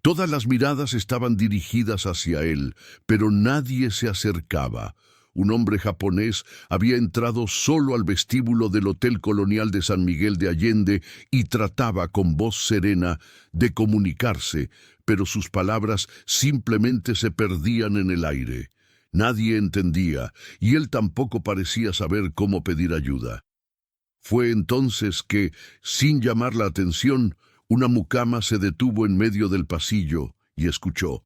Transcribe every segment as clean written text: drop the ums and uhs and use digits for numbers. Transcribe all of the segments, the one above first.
Todas las miradas estaban dirigidas hacia él, pero nadie se acercaba. Un hombre japonés había entrado solo al vestíbulo del Hotel Colonial de San Miguel de Allende y trataba con voz serena de comunicarse, pero sus palabras simplemente se perdían en el aire. Nadie entendía, y él tampoco parecía saber cómo pedir ayuda. Fue entonces que, sin llamar la atención, una mucama se detuvo en medio del pasillo y escuchó.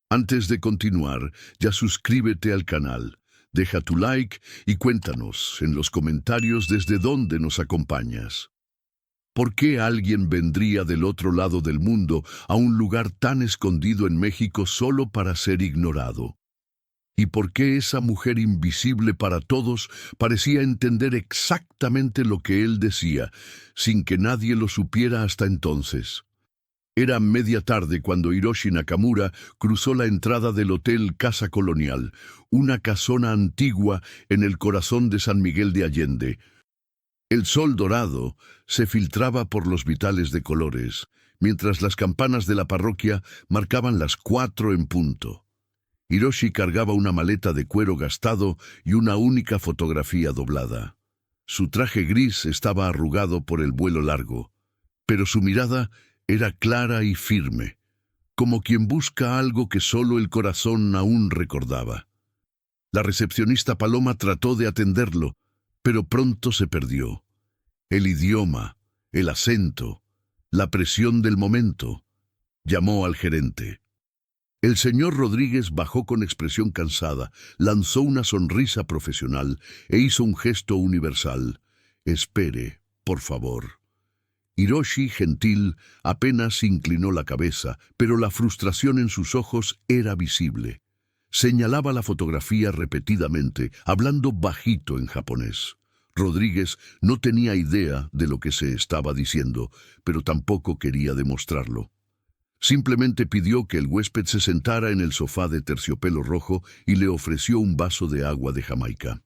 Antes de continuar, ya suscríbete al canal, deja tu like y cuéntanos en los comentarios desde dónde nos acompañas. ¿Por qué alguien vendría del otro lado del mundo a un lugar tan escondido en México solo para ser ignorado? ¿Y por qué esa mujer invisible para todos parecía entender exactamente lo que él decía, sin que nadie lo supiera hasta entonces? Era media tarde cuando Hiroshi Nakamura cruzó la entrada del Hotel Casa Colonial, una casona antigua en el corazón de San Miguel de Allende. El sol dorado se filtraba por los vitales de colores, mientras las campanas de la parroquia marcaban las 4 en punto. Hiroshi cargaba una maleta de cuero gastado y una única fotografía doblada. Su traje gris estaba arrugado por el vuelo largo, pero su mirada era clara y firme, como quien busca algo que solo el corazón aún recordaba. La recepcionista Paloma trató de atenderlo, pero pronto se perdió. El idioma, el acento, la presión del momento. Llamó al gerente. El señor Rodríguez bajó con expresión cansada, lanzó una sonrisa profesional e hizo un gesto universal. Espere, por favor. Hiroshi, gentil, apenas inclinó la cabeza, pero la frustración en sus ojos era visible. Señalaba la fotografía repetidamente, hablando bajito en japonés. Rodríguez no tenía idea de lo que se estaba diciendo, pero tampoco quería demostrarlo. Simplemente pidió que el huésped se sentara en el sofá de terciopelo rojo y le ofreció un vaso de agua de Jamaica.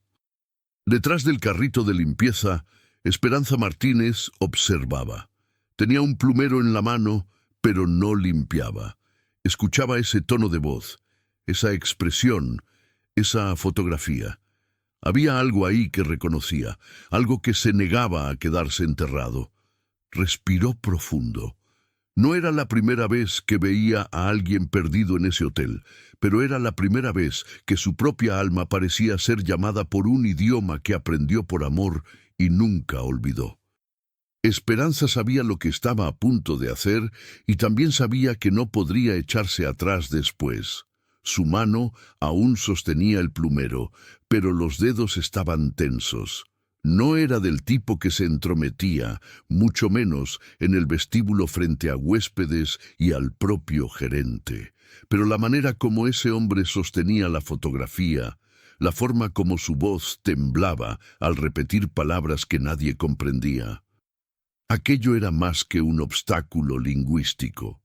Detrás del carrito de limpieza, Esperanza Martínez observaba. Tenía un plumero en la mano, pero no limpiaba. Escuchaba ese tono de voz, esa expresión, esa fotografía. Había algo ahí que reconocía, algo que se negaba a quedarse enterrado. Respiró profundo. No era la primera vez que veía a alguien perdido en ese hotel, pero era la primera vez que su propia alma parecía ser llamada por un idioma que aprendió por amor y nunca olvidó. Esperanza sabía lo que estaba a punto de hacer y también sabía que no podría echarse atrás después. Su mano aún sostenía el plumero, pero los dedos estaban tensos. No era del tipo que se entrometía, mucho menos en el vestíbulo frente a huéspedes y al propio gerente. Pero la manera como ese hombre sostenía la fotografía, la forma como su voz temblaba al repetir palabras que nadie comprendía. Aquello era más que un obstáculo lingüístico.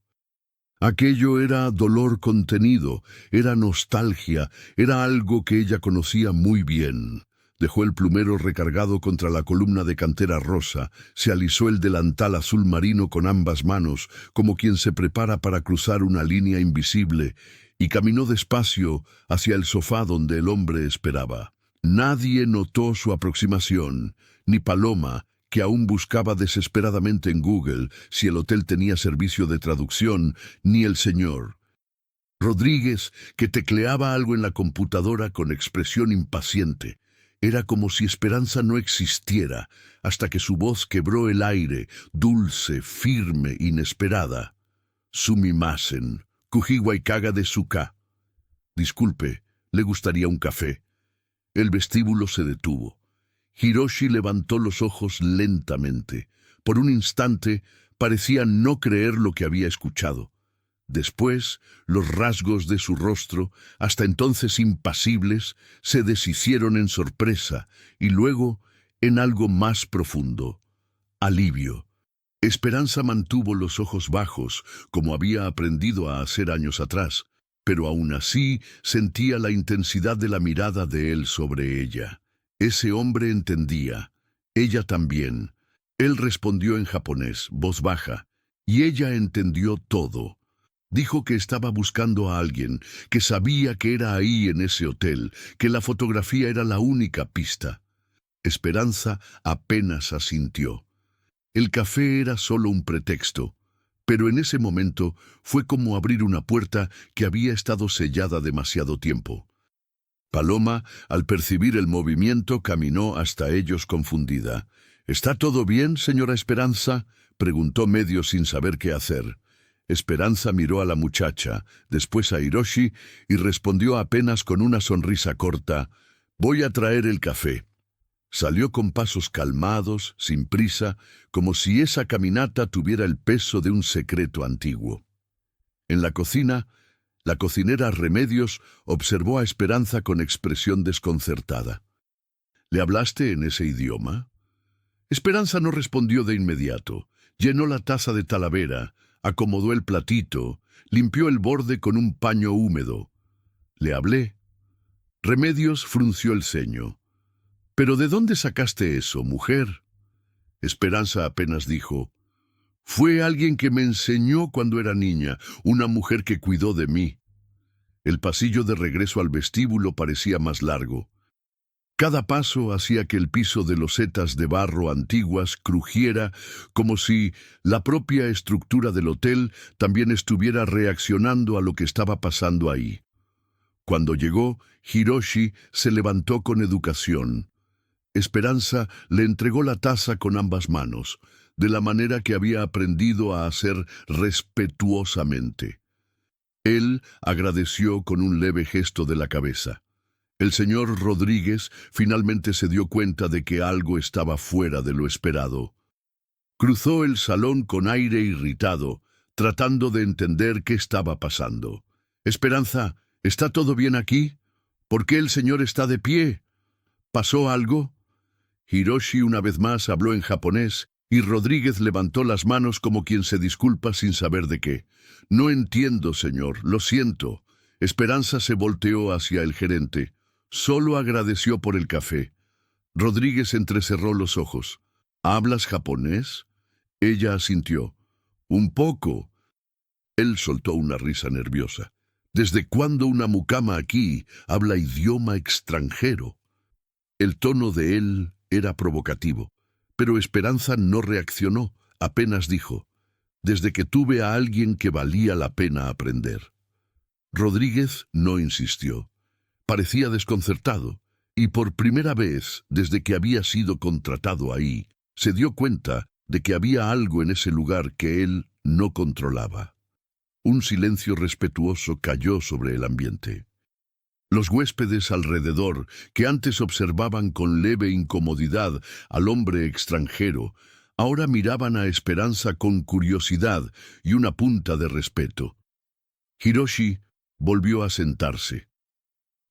Aquello era dolor contenido, era nostalgia, era algo que ella conocía muy bien. Dejó el plumero recargado contra la columna de cantera rosa, se alisó el delantal azul marino con ambas manos, como quien se prepara para cruzar una línea invisible, y caminó despacio hacia el sofá donde el hombre esperaba. Nadie notó su aproximación, ni Paloma, que aún buscaba desesperadamente en Google si el hotel tenía servicio de traducción, ni el señor Rodríguez, que tecleaba algo en la computadora con expresión impaciente. Era como si Esperanza no existiera, hasta que su voz quebró el aire, dulce, firme, inesperada. Sumimasen, Kujiwaikaga de Suka. Disculpe, ¿le gustaría un café? El vestíbulo se detuvo. Hiroshi levantó los ojos lentamente. Por un instante parecía no creer lo que había escuchado. Después, los rasgos de su rostro, hasta entonces impasibles, se deshicieron en sorpresa y luego en algo más profundo: alivio. Esperanza mantuvo los ojos bajos, como había aprendido a hacer años atrás, pero aún así sentía la intensidad de la mirada de él sobre ella. Ese hombre entendía, ella también. Él respondió en japonés, voz baja, y ella entendió todo. Dijo que estaba buscando a alguien, que sabía que era ahí en ese hotel, que la fotografía era la única pista. Esperanza apenas asintió. El café era solo un pretexto, pero en ese momento fue como abrir una puerta que había estado sellada demasiado tiempo. Paloma, al percibir el movimiento, caminó hasta ellos confundida. «¿Está todo bien, señora Esperanza?», preguntó medio sin saber qué hacer. Esperanza miró a la muchacha, después a Hiroshi, y respondió apenas con una sonrisa corta: «Voy a traer el café». Salió con pasos calmados, sin prisa, como si esa caminata tuviera el peso de un secreto antiguo. En la cocina, la cocinera Remedios observó a Esperanza con expresión desconcertada. «¿Le hablaste en ese idioma?». Esperanza no respondió de inmediato. Llenó la taza de Talavera, acomodó el platito, limpió el borde con un paño húmedo. «Le hablé». Remedios frunció el ceño. «¿Pero de dónde sacaste eso, mujer?». Esperanza apenas dijo: «Fue alguien que me enseñó cuando era niña, una mujer que cuidó de mí». El pasillo de regreso al vestíbulo parecía más largo. Cada paso hacía que el piso de losetas de barro antiguas crujiera, como si la propia estructura del hotel también estuviera reaccionando a lo que estaba pasando ahí. Cuando llegó, Hiroshi se levantó con educación. Esperanza le entregó la taza con ambas manos, de la manera que había aprendido a hacer respetuosamente. Él agradeció con un leve gesto de la cabeza. El señor Rodríguez finalmente se dio cuenta de que algo estaba fuera de lo esperado. Cruzó el salón con aire irritado, tratando de entender qué estaba pasando. «Esperanza, ¿está todo bien aquí? ¿Por qué el señor está de pie? ¿Pasó algo?». Hiroshi una vez más habló en japonés y Rodríguez levantó las manos como quien se disculpa sin saber de qué. «No entiendo, señor, lo siento». Esperanza se volteó hacia el gerente. Solo agradeció por el café. Rodríguez entrecerró los ojos. «¿Hablas japonés?». Ella asintió. «Un poco». Él soltó una risa nerviosa. «¿Desde cuándo una mucama aquí habla idioma extranjero?». El tono de él era provocativo, pero Esperanza no reaccionó, apenas dijo: «Desde que tuve a alguien que valía la pena aprender». Rodríguez no insistió. Parecía desconcertado, y por primera vez, desde que había sido contratado ahí, se dio cuenta de que había algo en ese lugar que él no controlaba. Un silencio respetuoso cayó sobre el ambiente. Los huéspedes alrededor, que antes observaban con leve incomodidad al hombre extranjero, ahora miraban a Esperanza con curiosidad y una punta de respeto. Hiroshi volvió a sentarse.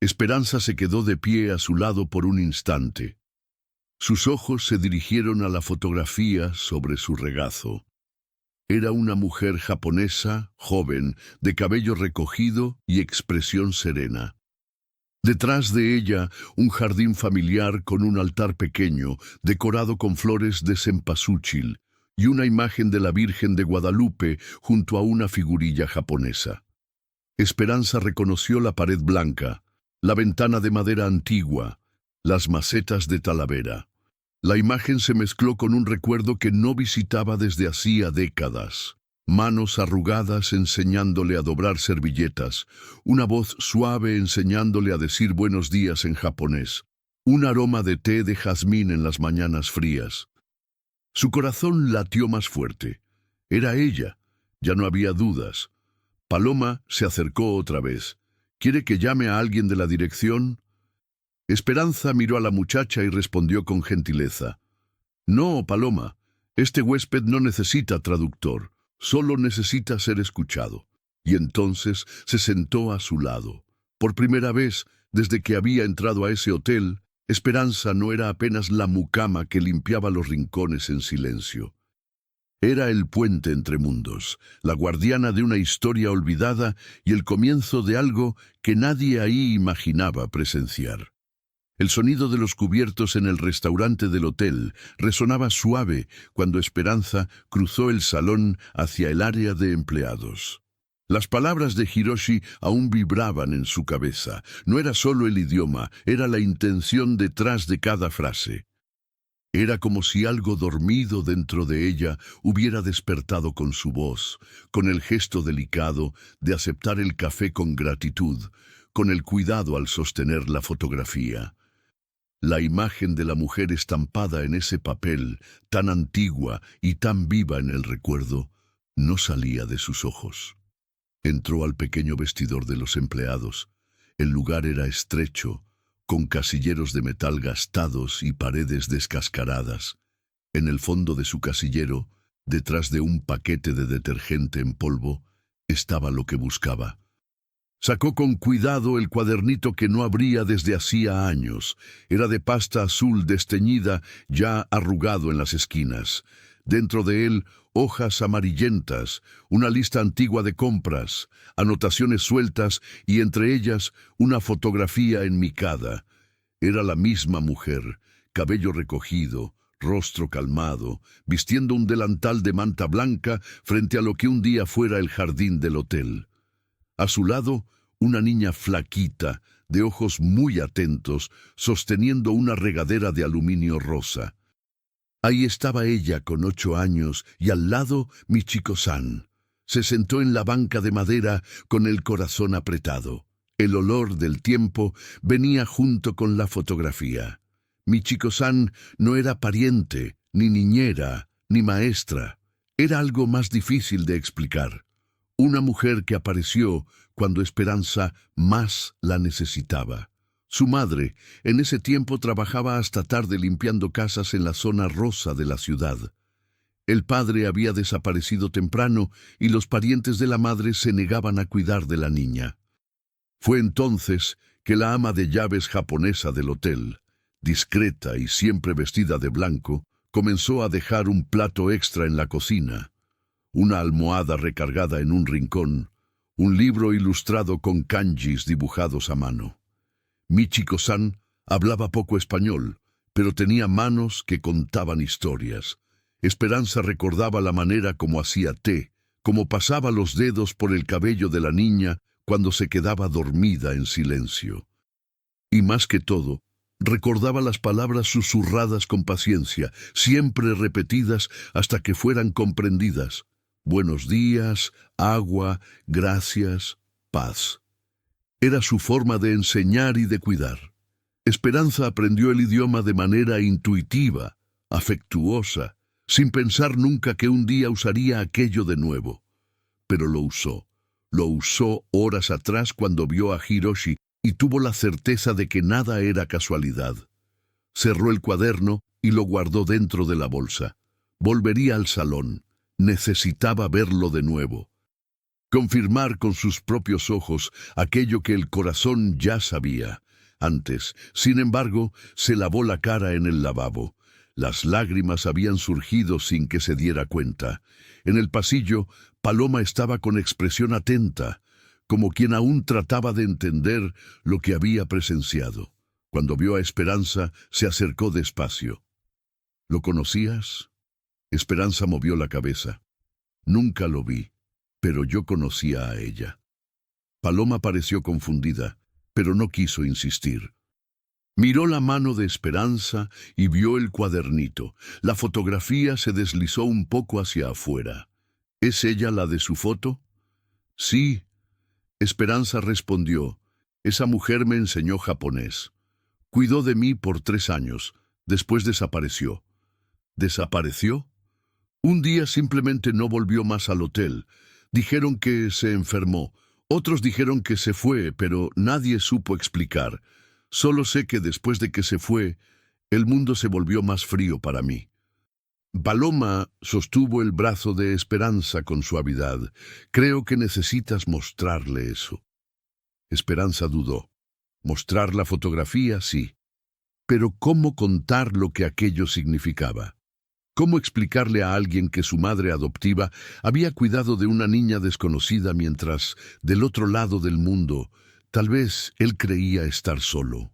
Esperanza se quedó de pie a su lado por un instante. Sus ojos se dirigieron a la fotografía sobre su regazo. Era una mujer japonesa, joven, de cabello recogido y expresión serena. Detrás de ella, un jardín familiar con un altar pequeño, decorado con flores de cempasúchil, y una imagen de la Virgen de Guadalupe junto a una figurilla japonesa. Esperanza reconoció la pared blanca, la ventana de madera antigua, las macetas de Talavera. La imagen se mezcló con un recuerdo que no visitaba desde hacía décadas. Manos arrugadas enseñándole a doblar servilletas, una voz suave enseñándole a decir buenos días en japonés, un aroma de té de jazmín en las mañanas frías. Su corazón latió más fuerte. Era ella, ya no había dudas. Paloma se acercó otra vez. ¿Quiere que llame a alguien de la dirección? Esperanza miró a la muchacha y respondió con gentileza: «No, Paloma, este huésped no necesita traductor, solo necesita ser escuchado». Y entonces se sentó a su lado. Por primera vez, desde que había entrado a ese hotel, Esperanza no era apenas la mucama que limpiaba los rincones en silencio. Era el puente entre mundos, la guardiana de una historia olvidada y el comienzo de algo que nadie ahí imaginaba presenciar. El sonido de los cubiertos en el restaurante del hotel resonaba suave cuando Esperanza cruzó el salón hacia el área de empleados. Las palabras de Hiroshi aún vibraban en su cabeza. No era solo el idioma, era la intención detrás de cada frase. Era como si algo dormido dentro de ella hubiera despertado con su voz, con el gesto delicado de aceptar el café con gratitud, con el cuidado al sostener la fotografía. La imagen de la mujer estampada en ese papel, tan antigua y tan viva en el recuerdo, no salía de sus ojos. Entró al pequeño vestidor de los empleados. El lugar era estrecho, con casilleros de metal gastados y paredes descascaradas. En el fondo de su casillero, detrás de un paquete de detergente en polvo, estaba lo que buscaba. Sacó con cuidado el cuadernito que no abría desde hacía años. Era de pasta azul desteñida, ya arrugado en las esquinas. Dentro de él, hojas amarillentas, una lista antigua de compras, anotaciones sueltas y entre ellas una fotografía enmicada. Era la misma mujer, cabello recogido, rostro calmado, vistiendo un delantal de manta blanca frente a lo que un día fuera el jardín del hotel. A su lado, una niña flaquita, de ojos muy atentos, sosteniendo una regadera de aluminio rosa. Ahí estaba ella con 8 años y al lado Michiko-san. Se sentó en la banca de madera con el corazón apretado. El olor del tiempo venía junto con la fotografía. Michiko-san no era pariente, ni niñera, ni maestra. Era algo más difícil de explicar. Una mujer que apareció cuando Esperanza más la necesitaba. Su madre, en ese tiempo, trabajaba hasta tarde limpiando casas en la zona rosa de la ciudad. El padre había desaparecido temprano y los parientes de la madre se negaban a cuidar de la niña. Fue entonces que la ama de llaves japonesa del hotel, discreta y siempre vestida de blanco, comenzó a dejar un plato extra en la cocina, una almohada recargada en un rincón, un libro ilustrado con kanjis dibujados a mano. Michiko-san hablaba poco español, pero tenía manos que contaban historias. Esperanza recordaba la manera como hacía té, como pasaba los dedos por el cabello de la niña cuando se quedaba dormida en silencio. Y más que todo, recordaba las palabras susurradas con paciencia, siempre repetidas hasta que fueran comprendidas. Buenos días, agua, gracias, paz. Era su forma de enseñar y de cuidar. Esperanza aprendió el idioma de manera intuitiva, afectuosa, sin pensar nunca que un día usaría aquello de nuevo. Pero lo usó. Lo usó horas atrás cuando vio a Hiroshi y tuvo la certeza de que nada era casualidad. Cerró el cuaderno y lo guardó dentro de la bolsa. Volvería al salón. Necesitaba verlo de nuevo. Confirmar con sus propios ojos aquello que el corazón ya sabía. Antes, sin embargo, se lavó la cara en el lavabo. Las lágrimas habían surgido sin que se diera cuenta. En el pasillo, Paloma estaba con expresión atenta, como quien aún trataba de entender lo que había presenciado. Cuando vio a Esperanza, se acercó despacio. ¿Lo conocías? Esperanza movió la cabeza. Nunca lo vi, pero yo conocía a ella. Paloma pareció confundida, pero no quiso insistir. Miró la mano de Esperanza y vio el cuadernito. La fotografía se deslizó un poco hacia afuera. ¿Es ella la de su foto? Sí. Esperanza respondió. Esa mujer me enseñó japonés. Cuidó de mí por 3 años. Después desapareció. ¿Desapareció? Un día simplemente no volvió más al hotel. Dijeron que se enfermó. Otros dijeron que se fue, pero nadie supo explicar. Solo sé que después de que se fue, el mundo se volvió más frío para mí. Paloma sostuvo el brazo de Esperanza con suavidad. Creo que necesitas mostrarle eso. Esperanza dudó. Mostrar la fotografía, sí. Pero ¿cómo contar lo que aquello significaba? ¿Cómo explicarle a alguien que su madre adoptiva había cuidado de una niña desconocida mientras, del otro lado del mundo, tal vez él creía estar solo?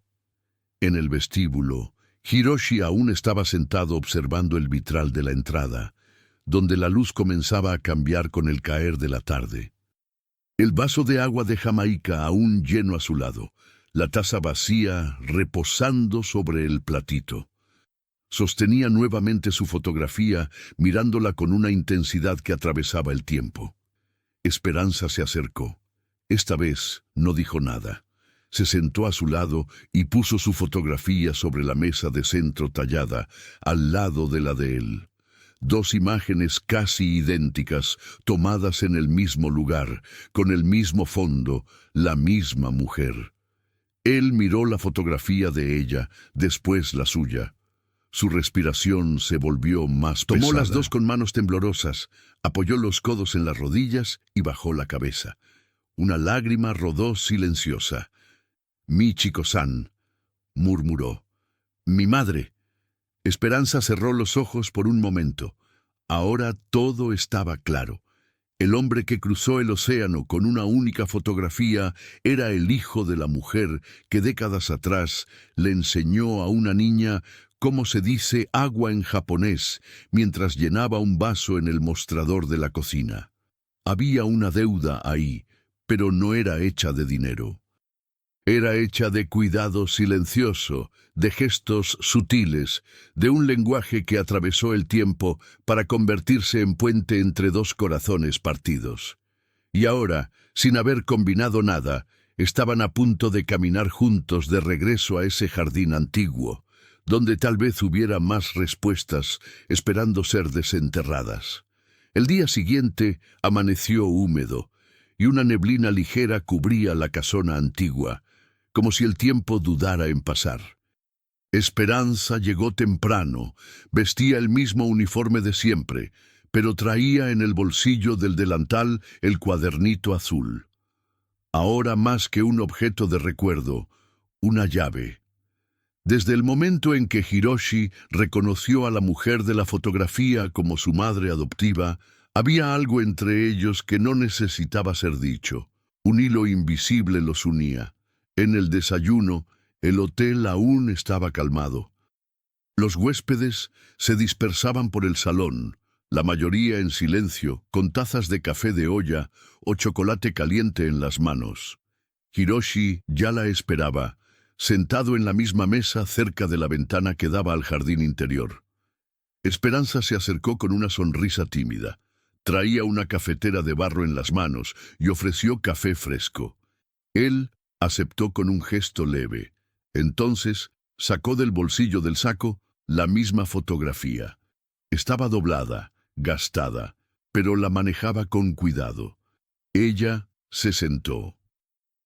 En el vestíbulo, Hiroshi aún estaba sentado observando el vitral de la entrada, donde la luz comenzaba a cambiar con el caer de la tarde. El vaso de agua de Jamaica aún lleno a su lado, la taza vacía reposando sobre el platito. Sostenía nuevamente su fotografía, mirándola con una intensidad que atravesaba el tiempo. Esperanza se acercó. Esta vez no dijo nada. Se sentó a su lado y puso su fotografía sobre la mesa de centro tallada, al lado de la de él. Dos imágenes casi idénticas, tomadas en el mismo lugar, con el mismo fondo, la misma mujer. Él miró la fotografía de ella, después la suya. Su respiración se volvió más pesada. Tomó las dos con manos temblorosas, apoyó los codos en las rodillas y bajó la cabeza. Una lágrima rodó silenciosa. «Michiko-san», murmuró. «Mi madre». Esperanza cerró los ojos por un momento. Ahora todo estaba claro. El hombre que cruzó el océano con una única fotografía era el hijo de la mujer que décadas atrás le enseñó a una niña cómo se dice agua en japonés mientras llenaba un vaso en el mostrador de la cocina. Había una deuda ahí, pero no era hecha de dinero. Era hecha de cuidado silencioso, de gestos sutiles, de un lenguaje que atravesó el tiempo para convertirse en puente entre dos corazones partidos. Y ahora, sin haber combinado nada, estaban a punto de caminar juntos de regreso a ese jardín antiguo, donde tal vez hubiera más respuestas esperando ser desenterradas. El día siguiente amaneció húmedo, y una neblina ligera cubría la casona antigua, como si el tiempo dudara en pasar. Esperanza llegó temprano, vestía el mismo uniforme de siempre, pero traía en el bolsillo del delantal el cuadernito azul. Ahora más que un objeto de recuerdo, una llave. Desde el momento en que Hiroshi reconoció a la mujer de la fotografía como su madre adoptiva, había algo entre ellos que no necesitaba ser dicho. Un hilo invisible los unía. En el desayuno, el hotel aún estaba calmado. Los huéspedes se dispersaban por el salón, la mayoría en silencio, con tazas de café de olla o chocolate caliente en las manos. Hiroshi ya la esperaba, sentado en la misma mesa cerca de la ventana que daba al jardín interior. Esperanza se acercó con una sonrisa tímida. Traía una cafetera de barro en las manos y ofreció café fresco. Él aceptó con un gesto leve. Entonces sacó del bolsillo del saco la misma fotografía. Estaba doblada, gastada, pero la manejaba con cuidado. Ella se sentó.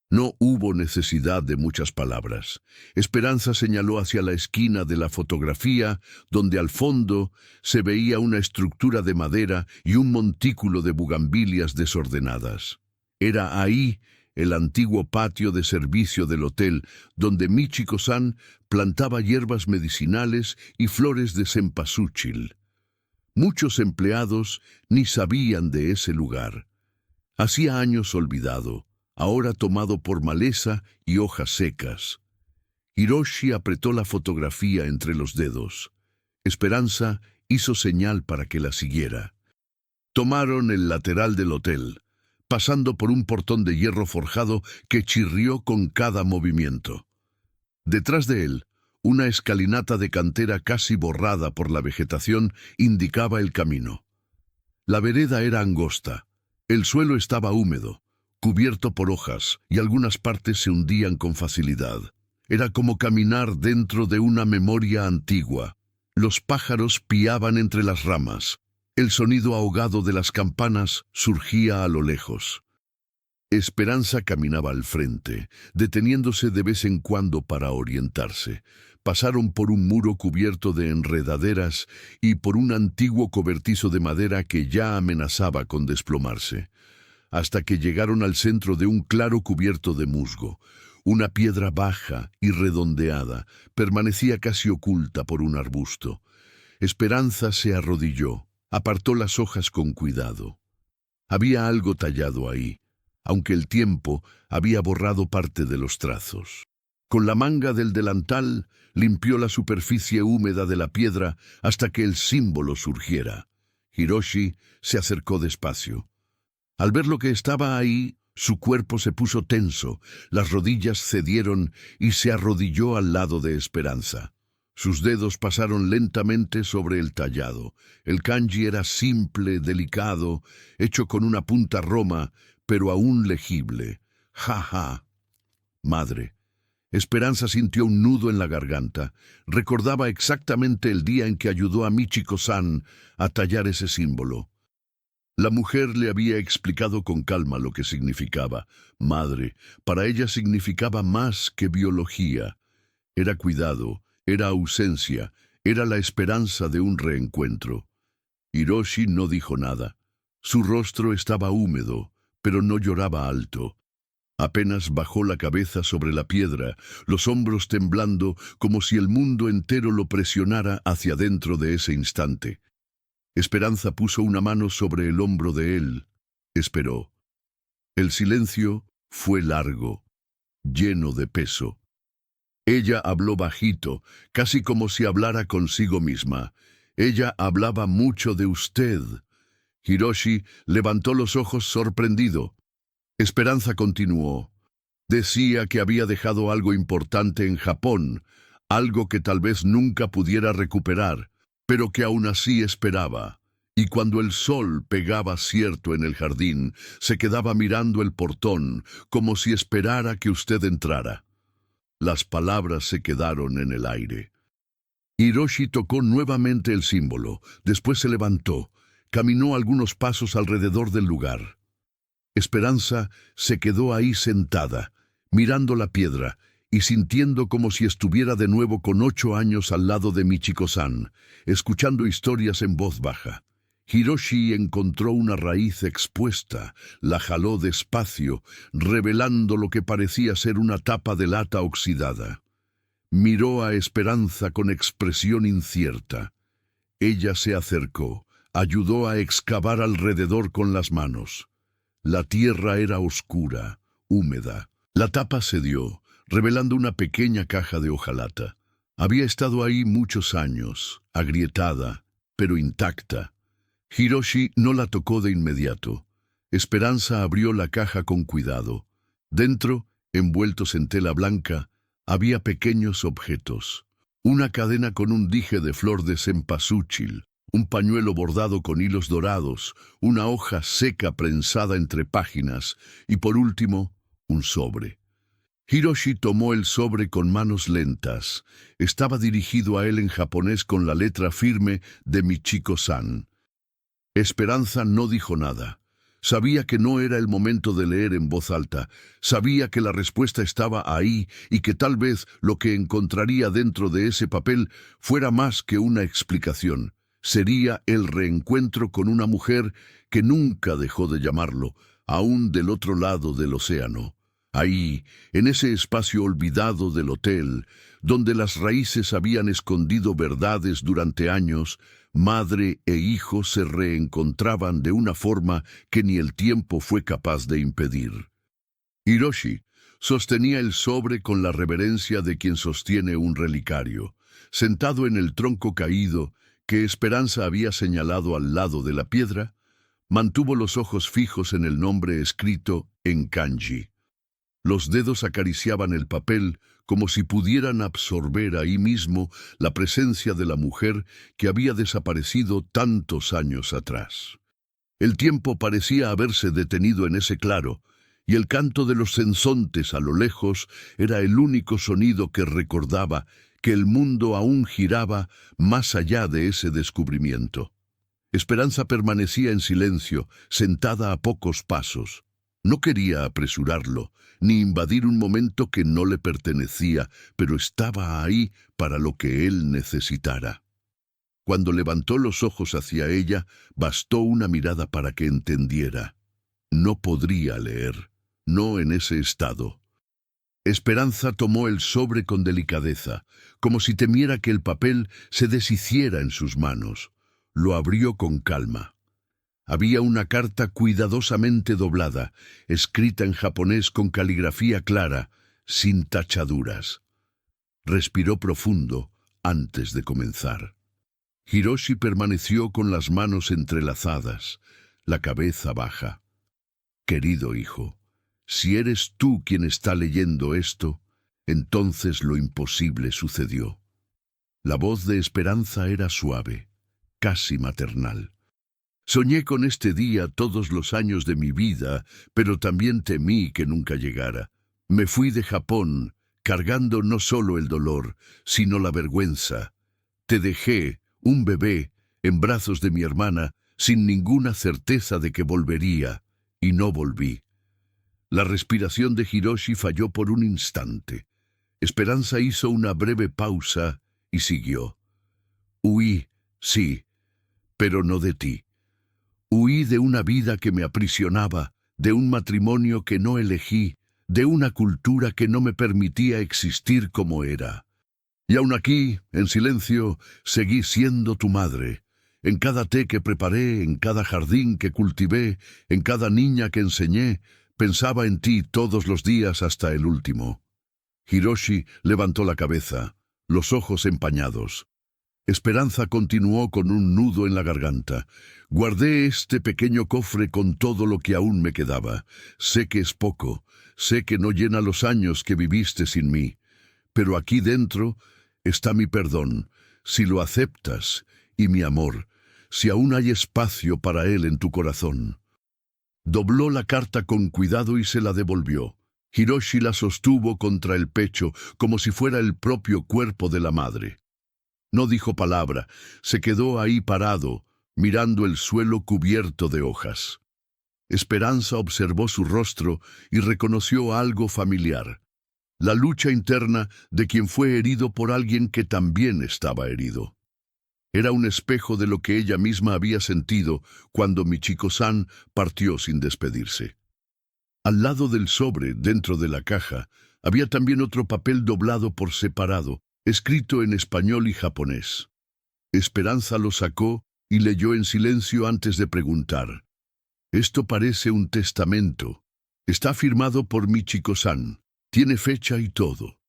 No hubo necesidad de muchas palabras. Esperanza señaló hacia la esquina de la fotografía, donde al fondo se veía una estructura de madera y un montículo de bugambilias desordenadas. Era ahí el antiguo patio de servicio del hotel, donde Michiko-san plantaba hierbas medicinales y flores de cempasúchil. Muchos empleados ni sabían de ese lugar. Hacía años olvidado, ahora tomado por maleza y hojas secas. Hiroshi apretó la fotografía entre los dedos. Esperanza hizo señal para que la siguiera. Tomaron el lateral del hotel, pasando por un portón de hierro forjado que chirrió con cada movimiento. Detrás de él, una escalinata de cantera casi borrada por la vegetación indicaba el camino. La vereda era angosta, el suelo estaba húmedo, cubierto por hojas, y algunas partes se hundían con facilidad. Era como caminar dentro de una memoria antigua. Los pájaros piaban entre las ramas. El sonido ahogado de las campanas surgía a lo lejos. Esperanza caminaba al frente, deteniéndose de vez en cuando para orientarse. Pasaron por un muro cubierto de enredaderas y por un antiguo cobertizo de madera que ya amenazaba con desplomarse, hasta que llegaron al centro de un claro cubierto de musgo. Una piedra baja y redondeada permanecía casi oculta por un arbusto. Esperanza se arrodilló, apartó las hojas con cuidado. Había algo tallado ahí, aunque el tiempo había borrado parte de los trazos. Con la manga del delantal limpió la superficie húmeda de la piedra hasta que el símbolo surgiera. Hiroshi se acercó despacio. Al ver lo que estaba ahí, Su cuerpo se puso tenso, las rodillas cedieron y se arrodilló al lado de Esperanza. Sus dedos pasaron lentamente sobre el tallado. El kanji era simple, delicado, hecho con una punta roma, pero aún legible. Ja, ja. Madre. Esperanza sintió un nudo en la garganta. Recordaba exactamente el día en que ayudó a Michiko-san a tallar ese símbolo. La mujer le había explicado con calma lo que significaba. Madre, para ella significaba más que biología. Era cuidado, era ausencia, era la esperanza de un reencuentro. Hiroshi no dijo nada. Su rostro estaba húmedo, pero no lloraba alto. Apenas bajó la cabeza sobre la piedra, los hombros temblando como si el mundo entero lo presionara hacia dentro de ese instante. Esperanza puso una mano sobre el hombro de él. Esperó. El silencio fue largo, lleno de peso. Ella habló bajito, casi como si hablara consigo misma. Ella hablaba mucho de usted. Hiroshi levantó los ojos sorprendido. Esperanza continuó. Decía que había dejado algo importante en Japón, algo que tal vez nunca pudiera recuperar, pero que aún así esperaba. Y cuando el sol pegaba cierto en el jardín, se quedaba mirando el portón, como si esperara que usted entrara. Las palabras se quedaron en el aire. Hiroshi tocó nuevamente el símbolo, después se levantó, caminó algunos pasos alrededor del lugar. Esperanza se quedó ahí sentada, mirando la piedra y sintiendo como si estuviera de nuevo con 8 años al lado de Michiko-san, escuchando historias en voz baja. Hiroshi encontró una raíz expuesta, la jaló despacio, revelando lo que parecía ser una tapa de lata oxidada. Miró a Esperanza con expresión incierta. Ella se acercó, ayudó a excavar alrededor con las manos. La tierra era oscura, húmeda. La tapa cedió, revelando una pequeña caja de hojalata. Había estado ahí muchos años, agrietada, pero intacta. Hiroshi no la tocó de inmediato. Esperanza abrió la caja con cuidado. Dentro, envueltos en tela blanca, había pequeños objetos. Una cadena con un dije de flor de cempasúchil, un pañuelo bordado con hilos dorados, una hoja seca prensada entre páginas y, por último, un sobre. Hiroshi tomó el sobre con manos lentas. Estaba dirigido a él en japonés con la letra firme de Michiko-san. Esperanza no dijo nada. Sabía que no era el momento de leer en voz alta. Sabía que la respuesta estaba ahí y que tal vez lo que encontraría dentro de ese papel fuera más que una explicación. Sería el reencuentro con una mujer que nunca dejó de llamarlo, aún del otro lado del océano. Ahí, en ese espacio olvidado del hotel, donde las raíces habían escondido verdades durante años, madre e hijo se reencontraban de una forma que ni el tiempo fue capaz de impedir. Hiroshi sostenía el sobre con la reverencia de quien sostiene un relicario. Sentado en el tronco caído que Esperanza había señalado al lado de la piedra, mantuvo los ojos fijos en el nombre escrito en kanji. Los dedos acariciaban el papel como si pudieran absorber ahí mismo la presencia de la mujer que había desaparecido tantos años atrás. El tiempo parecía haberse detenido en ese claro, y el canto de los censontes a lo lejos era el único sonido que recordaba que el mundo aún giraba más allá de ese descubrimiento. Esperanza permanecía en silencio, sentada a pocos pasos. No quería apresurarlo, ni invadir un momento que no le pertenecía, pero estaba ahí para lo que él necesitara. Cuando levantó los ojos hacia ella, bastó una mirada para que entendiera. No podría leer, no en ese estado. Esperanza tomó el sobre con delicadeza, como si temiera que el papel se deshiciera en sus manos. Lo abrió con calma. Había una carta cuidadosamente doblada, escrita en japonés con caligrafía clara, sin tachaduras. Respiró profundo antes de comenzar. Hiroshi permaneció con las manos entrelazadas, la cabeza baja. Querido hijo, Si eres tú quien está leyendo esto, entonces lo imposible sucedió. La voz de Esperanza era suave, casi maternal. Soñé con este día todos los años de mi vida, pero también temí que nunca llegara. Me fui de Japón, cargando no solo el dolor, sino la vergüenza. Te dejé, un bebé, en brazos de mi hermana, sin ninguna certeza de que volvería, y no volví. La respiración de Hiroshi falló por un instante. Esperanza hizo una breve pausa y siguió. Huí, sí, pero no de ti. Huí de una vida que me aprisionaba, de un matrimonio que no elegí, de una cultura que no me permitía existir como era. Y aún aquí, en silencio, seguí siendo tu madre. En cada té que preparé, en cada jardín que cultivé, en cada niña que enseñé, pensaba en ti todos los días hasta el último. Hiroshi levantó la cabeza, los ojos empañados. Esperanza continuó con un nudo en la garganta. Guardé este pequeño cofre con todo lo que aún me quedaba. Sé que es poco, sé que no llena los años que viviste sin mí, pero aquí dentro está mi perdón, si lo aceptas, y mi amor, si aún hay espacio para él en tu corazón. Dobló la carta con cuidado y se la devolvió. Hiroshi la sostuvo contra el pecho como si fuera el propio cuerpo de la madre. No dijo palabra, se quedó ahí parado, mirando el suelo cubierto de hojas. Esperanza observó su rostro y reconoció algo familiar. La lucha interna de quien fue herido por alguien que también estaba herido. Era un espejo de lo que ella misma había sentido cuando Michiko-san partió sin despedirse. Al lado del sobre, dentro de la caja, había también otro papel doblado por separado, escrito en español y japonés. Esperanza lo sacó y leyó en silencio antes de preguntar. Esto parece un testamento. Está firmado por Michiko-san. Tiene fecha y todo.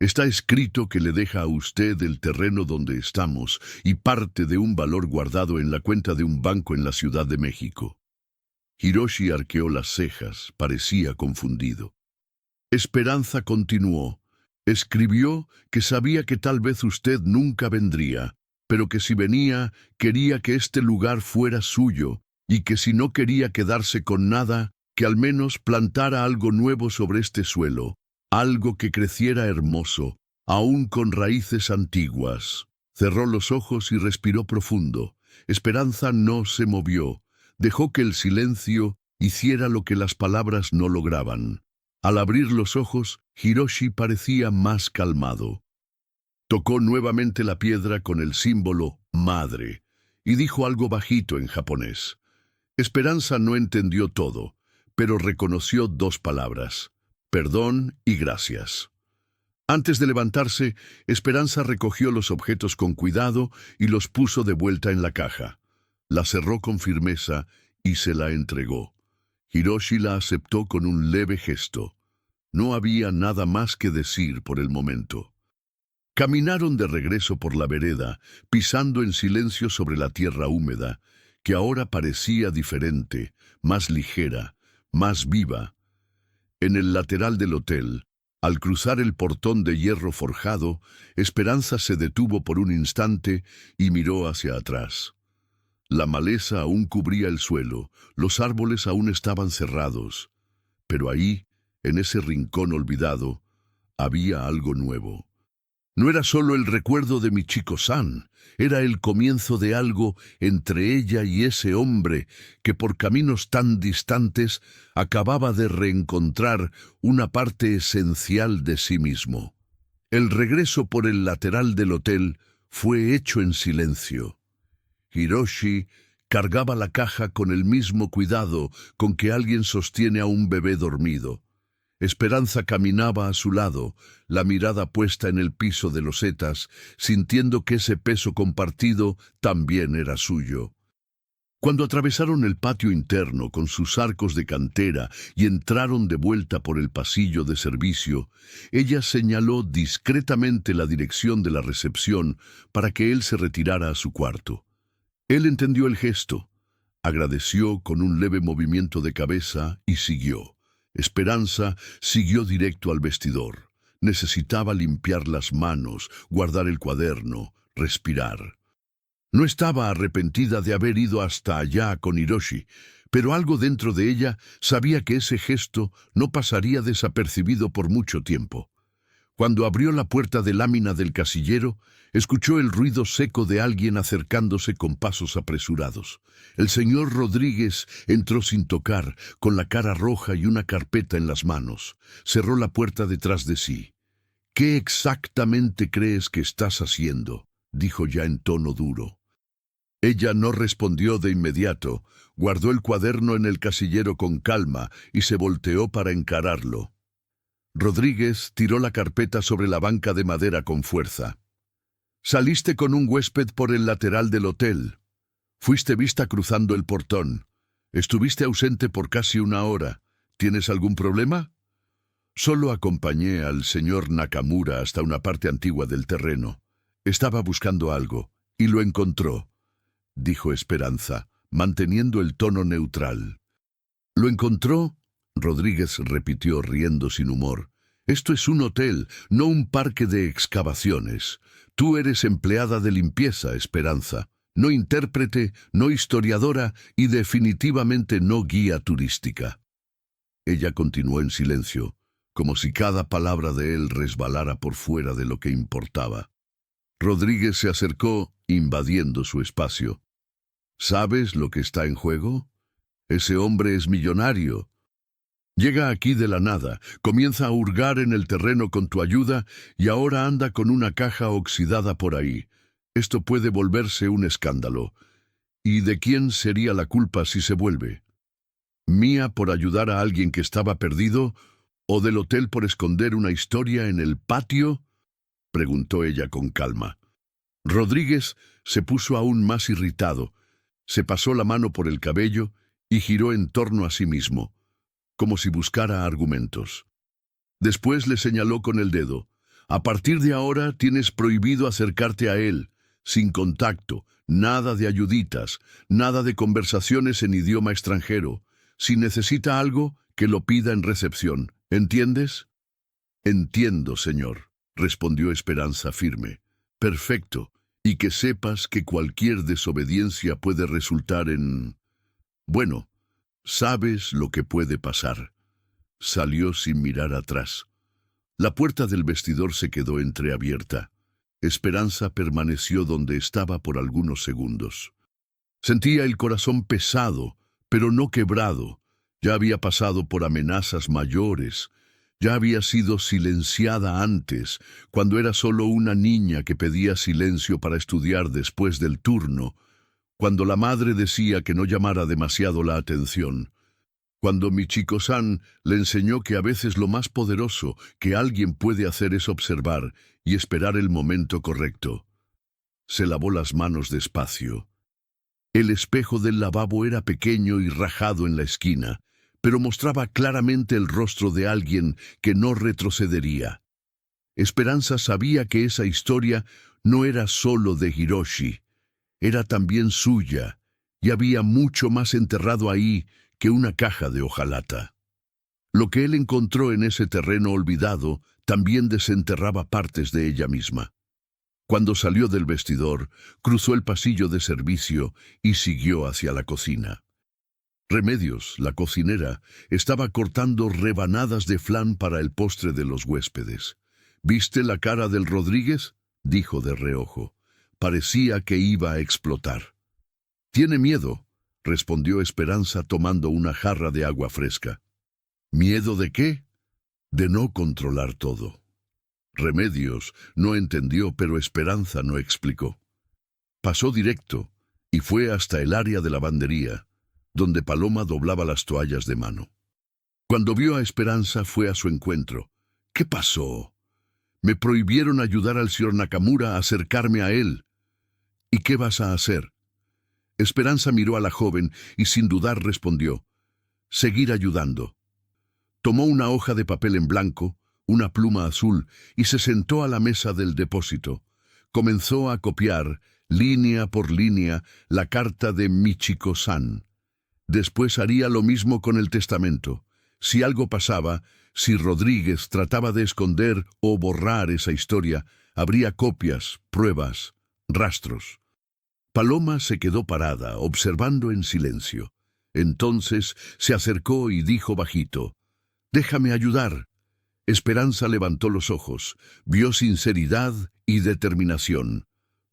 Está escrito que le deja a usted el terreno donde estamos y parte de un valor guardado en la cuenta de un banco en la Ciudad de México. Hiroshi arqueó las cejas, parecía confundido. Esperanza continuó. Escribió que sabía que tal vez usted nunca vendría, pero que si venía, quería que este lugar fuera suyo, y que si no quería quedarse con nada, que al menos plantara algo nuevo sobre este suelo, algo que creciera hermoso, aún con raíces antiguas. Cerró los ojos y respiró profundo. Esperanza no se movió. Dejó que el silencio hiciera lo que las palabras no lograban. Al abrir los ojos, Hiroshi parecía más calmado. Tocó nuevamente la piedra con el símbolo madre y dijo algo bajito en japonés. Esperanza no entendió todo, pero reconoció dos palabras: perdón y gracias. Antes de levantarse, Esperanza recogió los objetos con cuidado y los puso de vuelta en la caja. La cerró con firmeza y se la entregó. Hiroshi la aceptó con un leve gesto. No había nada más que decir por el momento. Caminaron de regreso por la vereda, pisando en silencio sobre la tierra húmeda, que ahora parecía diferente, más ligera, más viva. En el lateral del hotel, al cruzar el portón de hierro forjado, Esperanza se detuvo por un instante y miró hacia atrás. La maleza aún cubría el suelo, los árboles aún estaban cerrados, pero ahí, en ese rincón olvidado, había algo nuevo. No era solo el recuerdo de Michiko-san, era el comienzo de algo entre ella y ese hombre que por caminos tan distantes acababa de reencontrar una parte esencial de sí mismo. El regreso por el lateral del hotel fue hecho en silencio. Hiroshi cargaba la caja con el mismo cuidado con que alguien sostiene a un bebé dormido. Esperanza caminaba a su lado, la mirada puesta en el piso de losetas, sintiendo que ese peso compartido también era suyo. Cuando atravesaron el patio interno con sus arcos de cantera y entraron de vuelta por el pasillo de servicio, ella señaló discretamente la dirección de la recepción para que él se retirara a su cuarto. Él entendió el gesto, agradeció con un leve movimiento de cabeza y siguió. Esperanza siguió directo al vestidor. Necesitaba limpiar las manos, guardar el cuaderno, respirar. No estaba arrepentida de haber ido hasta allá con Hiroshi, pero algo dentro de ella sabía que ese gesto no pasaría desapercibido por mucho tiempo. Cuando abrió la puerta de lámina del casillero, escuchó el ruido seco de alguien acercándose con pasos apresurados. El señor Rodríguez entró sin tocar, con la cara roja y una carpeta en las manos. Cerró la puerta detrás de sí. «¿Qué exactamente crees que estás haciendo?», dijo ya en tono duro. Ella no respondió de inmediato, guardó el cuaderno en el casillero con calma y se volteó para encararlo. Rodríguez tiró la carpeta sobre la banca de madera con fuerza. «Saliste con un huésped por el lateral del hotel. Fuiste vista cruzando el portón. Estuviste ausente por casi una hora. ¿Tienes algún problema?» «Solo acompañé al señor Nakamura hasta una parte antigua del terreno. Estaba buscando algo, y lo encontró», dijo Esperanza, manteniendo el tono neutral. «¿Lo encontró?», Rodríguez repitió riendo sin humor. «Esto es un hotel, no un parque de excavaciones. Tú eres empleada de limpieza, Esperanza, no intérprete, no historiadora y definitivamente no guía turística». Ella continuó en silencio, como si cada palabra de él resbalara por fuera de lo que importaba. Rodríguez se acercó, invadiendo su espacio. «¿Sabes lo que está en juego? Ese hombre es millonario. Llega aquí de la nada, comienza a hurgar en el terreno con tu ayuda y ahora anda con una caja oxidada por ahí. Esto puede volverse un escándalo. ¿Y de quién sería la culpa si se vuelve? ¿Mía por ayudar a alguien que estaba perdido? ¿O del hotel por esconder una historia en el patio?», preguntó ella con calma. Rodríguez se puso aún más irritado, se pasó la mano por el cabello y giró en torno a sí mismo, como si buscara argumentos. Después le señaló con el dedo. «A partir de ahora tienes prohibido acercarte a él, sin contacto, nada de ayuditas, nada de conversaciones en idioma extranjero. Si necesita algo, que lo pida en recepción. ¿Entiendes?» «Entiendo, señor», respondió Esperanza firme. «Perfecto, y que sepas que cualquier desobediencia puede resultar en... Bueno, sabes lo que puede pasar». Salió sin mirar atrás. La puerta del vestidor se quedó entreabierta. Esperanza permaneció donde estaba por algunos segundos. Sentía el corazón pesado, pero no quebrado. Ya había pasado por amenazas mayores. Ya había sido silenciada antes, cuando era solo una niña que pedía silencio para estudiar después del turno, cuando la madre decía que no llamara demasiado la atención, cuando Michiko-san le enseñó que a veces lo más poderoso que alguien puede hacer es observar y esperar el momento correcto. Se lavó las manos despacio. El espejo del lavabo era pequeño y rajado en la esquina, pero mostraba claramente el rostro de alguien que no retrocedería. Esperanza sabía que esa historia no era solo de Hiroshi, era también suya, y había mucho más enterrado ahí que una caja de hojalata. Lo que él encontró en ese terreno olvidado también desenterraba partes de ella misma. Cuando salió del vestidor, cruzó el pasillo de servicio y siguió hacia la cocina. Remedios, la cocinera, estaba cortando rebanadas de flan para el postre de los huéspedes. «¿Viste la cara del Rodríguez?», dijo de reojo. Parecía que iba a explotar. «Tiene miedo», respondió Esperanza tomando una jarra de agua fresca. «¿Miedo de qué?». «De no controlar todo». Remedios no entendió, pero Esperanza no explicó. Pasó directo y fue hasta el área de lavandería, donde Paloma doblaba las toallas de mano. Cuando vio a Esperanza, fue a su encuentro. «¿Qué pasó?». «Me prohibieron ayudar al señor Nakamura a acercarme a él». «¿Y qué vas a hacer?». Esperanza miró a la joven y sin dudar respondió: «Seguir ayudando». Tomó una hoja de papel en blanco, una pluma azul, y se sentó a la mesa del depósito. Comenzó a copiar, línea por línea, la carta de Michiko-san. Después haría lo mismo con el testamento. Si algo pasaba, si Rodríguez trataba de esconder o borrar esa historia, habría copias, pruebas, rastros. Paloma se quedó parada, observando en silencio. Entonces se acercó y dijo bajito: «Déjame ayudar». Esperanza levantó los ojos, vio sinceridad y determinación.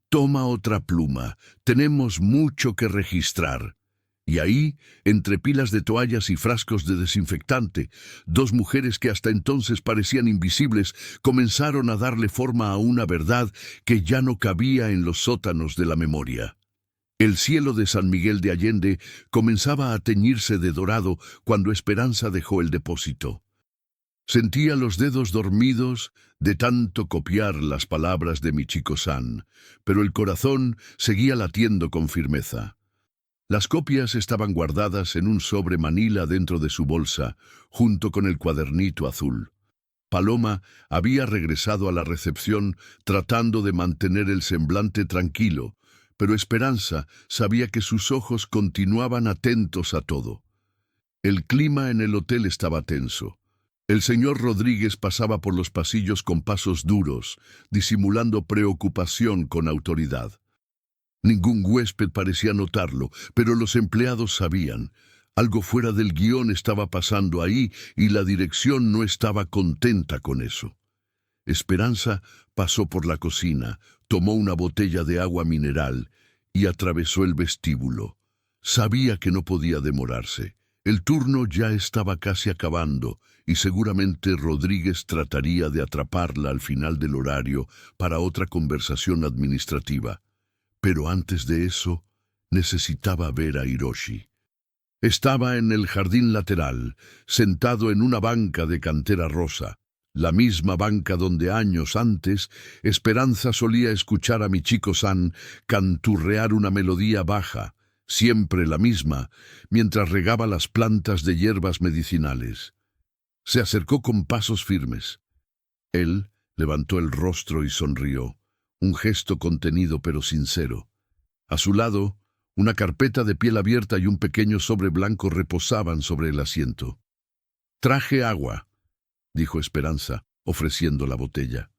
«Toma otra pluma, tenemos mucho que registrar». Y ahí, entre pilas de toallas y frascos de desinfectante, dos mujeres que hasta entonces parecían invisibles comenzaron a darle forma a una verdad que ya no cabía en los sótanos de la memoria. El cielo de San Miguel de Allende comenzaba a teñirse de dorado cuando Esperanza dejó el depósito. Sentía los dedos dormidos de tanto copiar las palabras de Michiko-san, pero el corazón seguía latiendo con firmeza. Las copias estaban guardadas en un sobre manila dentro de su bolsa, junto con el cuadernito azul. Paloma había regresado a la recepción tratando de mantener el semblante tranquilo, pero Esperanza sabía que sus ojos continuaban atentos a todo. El clima en el hotel estaba tenso. El señor Rodríguez pasaba por los pasillos con pasos duros, disimulando preocupación con autoridad. Ningún huésped parecía notarlo, pero los empleados sabían. Algo fuera del guión estaba pasando ahí y la dirección no estaba contenta con eso. Esperanza pasó por la cocina, tomó una botella de agua mineral y atravesó el vestíbulo. Sabía que no podía demorarse. El turno ya estaba casi acabando y seguramente Rodríguez trataría de atraparla al final del horario para otra conversación administrativa. Pero antes de eso, necesitaba ver a Hiroshi. Estaba en el jardín lateral, sentado en una banca de cantera rosa, la misma banca donde años antes Esperanza solía escuchar a Michiko-san canturrear una melodía baja, siempre la misma, mientras regaba las plantas de hierbas medicinales. Se acercó con pasos firmes. Él levantó el rostro y sonrió. Un gesto contenido pero sincero. A su lado, una carpeta de piel abierta y un pequeño sobre blanco reposaban sobre el asiento. «Traje agua», dijo Esperanza, ofreciendo la botella.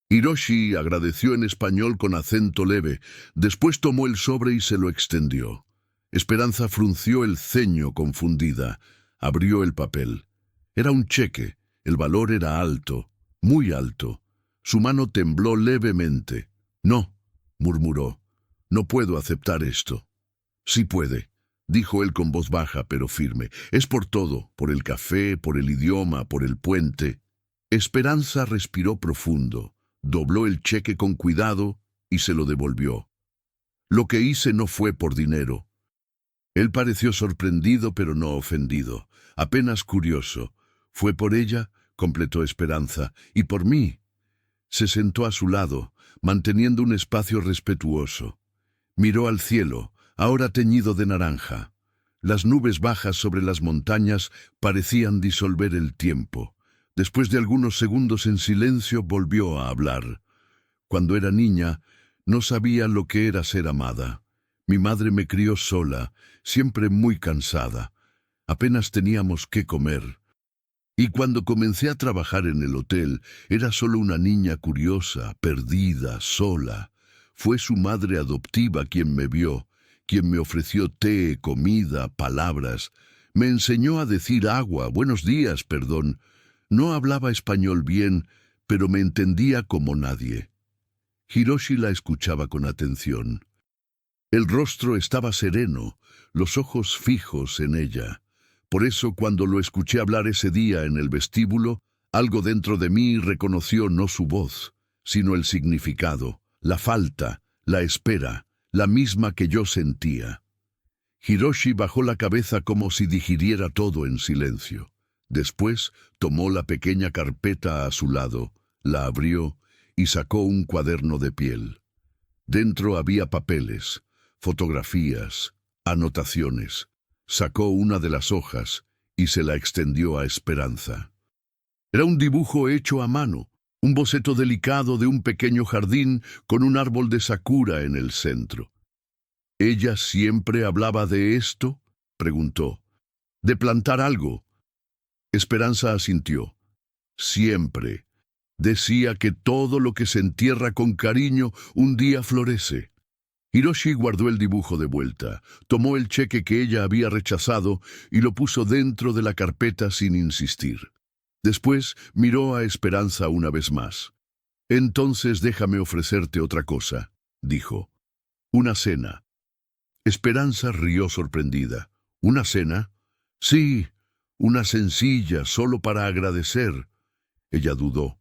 Hiroshi agradeció en español con acento leve, después tomó el sobre y se lo extendió. Esperanza frunció el ceño confundida, abrió el papel. Era un cheque, el valor era alto, muy alto. Su mano tembló levemente. «No», murmuró, «no puedo aceptar esto». «Sí puede», dijo él con voz baja pero firme. «Es por todo, por el café, por el idioma, por el puente». Esperanza respiró profundo, dobló el cheque con cuidado y se lo devolvió. «Lo que hice no fue por dinero». Él pareció sorprendido pero no ofendido, apenas curioso. «Fue por ella», completó Esperanza, «y por mí». Se sentó a su lado, manteniendo un espacio respetuoso. Miró al cielo, ahora teñido de naranja. Las nubes bajas sobre las montañas parecían disolver el tiempo. Después de algunos segundos en silencio, volvió a hablar. «Cuando era niña, no sabía lo que era ser amada. Mi madre me crió sola, siempre muy cansada. Apenas teníamos qué comer. Y cuando comencé a trabajar en el hotel, era solo una niña curiosa, perdida, sola. Fue su madre adoptiva quien me vio, quien me ofreció té, comida, palabras. Me enseñó a decir agua, buenos días, perdón. No hablaba español bien, pero me entendía como nadie». Hiroshi la escuchaba con atención. El rostro estaba sereno, los ojos fijos en ella. Por eso, cuando lo escuché hablar ese día en el vestíbulo, algo dentro de mí reconoció no su voz, sino el significado, la falta, la espera, la misma que yo sentía. Hiroshi bajó la cabeza como si digiriera todo en silencio. Después tomó la pequeña carpeta a su lado, la abrió y sacó un cuaderno de piel. Dentro había papeles, fotografías, anotaciones. Sacó una de las hojas y se la extendió a Esperanza. Era un dibujo hecho a mano, un boceto delicado de un pequeño jardín con un árbol de sakura en el centro. «¿Ella siempre hablaba de esto?», preguntó. «¿De plantar algo?». Esperanza asintió. Siempre. Decía que todo lo que se entierra con cariño un día florece. Hiroshi guardó el dibujo de vuelta, tomó el cheque que ella había rechazado y lo puso dentro de la carpeta sin insistir. Después miró a Esperanza una vez más. «Entonces déjame ofrecerte otra cosa», dijo. «Una cena». Esperanza rió sorprendida. «¿Una cena?» «Sí, una sencilla, solo para agradecer». Ella dudó.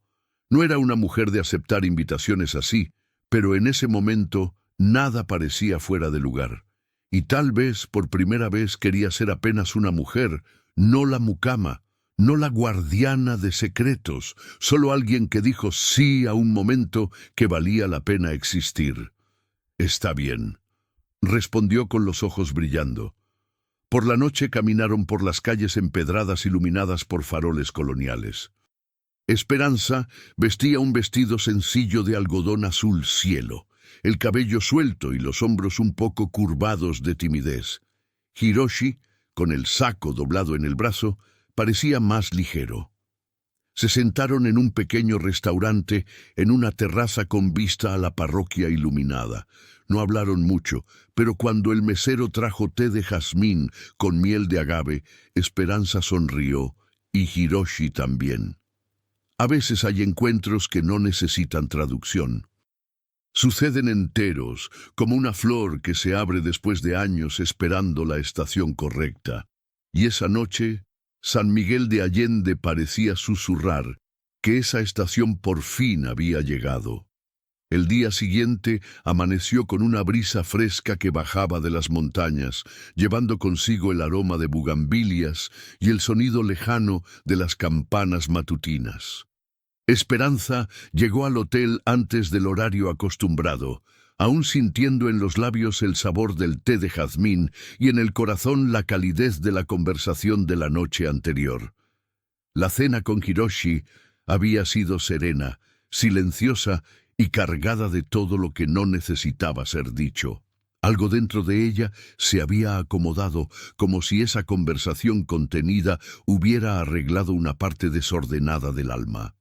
No era una mujer de aceptar invitaciones así, pero en ese momento nada parecía fuera de lugar. Y tal vez por primera vez quería ser apenas una mujer, no la mucama, no la guardiana de secretos, solo alguien que dijo sí a un momento que valía la pena existir. «Está bien», respondió con los ojos brillando. Por la noche caminaron por las calles empedradas iluminadas por faroles coloniales. Esperanza vestía un vestido sencillo de algodón azul cielo, el cabello suelto y los hombros un poco curvados de timidez. Hiroshi, con el saco doblado en el brazo, parecía más ligero. Se sentaron en un pequeño restaurante en una terraza con vista a la parroquia iluminada. No hablaron mucho, pero cuando el mesero trajo té de jazmín con miel de agave, Esperanza sonrió y Hiroshi también. A veces hay encuentros que no necesitan traducción. Suceden enteros, como una flor que se abre después de años esperando la estación correcta. Y esa noche, San Miguel de Allende parecía susurrar que esa estación por fin había llegado. El día siguiente amaneció con una brisa fresca que bajaba de las montañas, llevando consigo el aroma de bugambilias y el sonido lejano de las campanas matutinas. Esperanza llegó al hotel antes del horario acostumbrado, aún sintiendo en los labios el sabor del té de jazmín y en el corazón la calidez de la conversación de la noche anterior. La cena con Hiroshi había sido serena, silenciosa y cargada de todo lo que no necesitaba ser dicho. Algo dentro de ella se había acomodado, como si esa conversación contenida hubiera arreglado una parte desordenada del alma.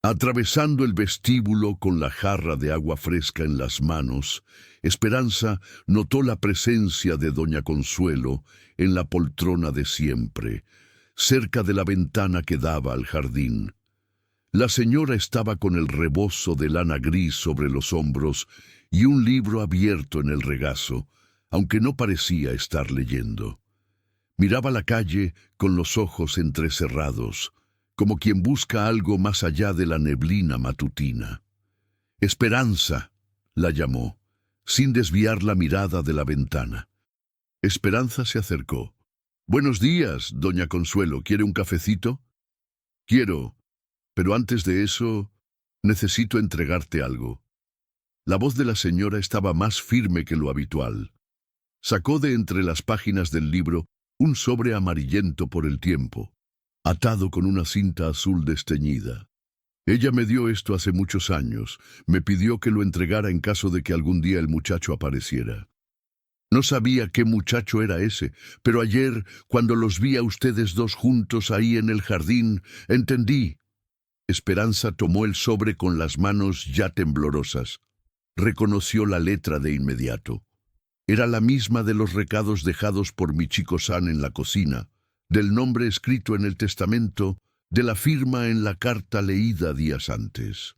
Atravesando el vestíbulo con la jarra de agua fresca en las manos, Esperanza notó la presencia de doña Consuelo en la poltrona de siempre, cerca de la ventana que daba al jardín. La señora estaba con el rebozo de lana gris sobre los hombros y un libro abierto en el regazo, aunque no parecía estar leyendo. Miraba la calle con los ojos entrecerrados, como quien busca algo más allá de la neblina matutina. «Esperanza», la llamó, sin desviar la mirada de la ventana. Esperanza se acercó. «Buenos días, doña Consuelo. ¿Quiere un cafecito?» «Quiero, pero antes de eso, necesito entregarte algo». La voz de la señora estaba más firme que lo habitual. Sacó de entre las páginas del libro un sobre amarillento por el tiempo, atado con una cinta azul desteñida. «Ella me dio esto hace muchos años. Me pidió que lo entregara en caso de que algún día el muchacho apareciera. No sabía qué muchacho era ese, pero ayer, cuando los vi a ustedes dos juntos ahí en el jardín, entendí». Esperanza tomó el sobre con las manos ya temblorosas. Reconoció la letra de inmediato. Era la misma de los recados dejados por Michiko-san en la cocina, del nombre escrito en el testamento, de la firma en la carta leída días antes.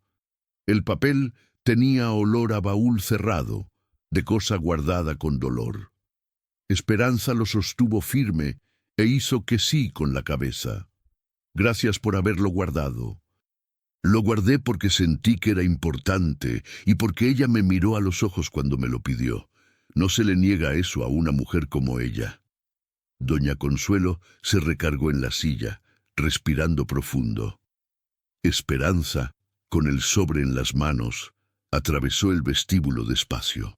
El papel tenía olor a baúl cerrado, de cosa guardada con dolor. Esperanza lo sostuvo firme e hizo que sí con la cabeza. «Gracias por haberlo guardado». «Lo guardé porque sentí que era importante y porque ella me miró a los ojos cuando me lo pidió. No se le niega eso a una mujer como ella». Doña Consuelo se recargó en la silla, respirando profundo. Esperanza, con el sobre en las manos, atravesó el vestíbulo despacio.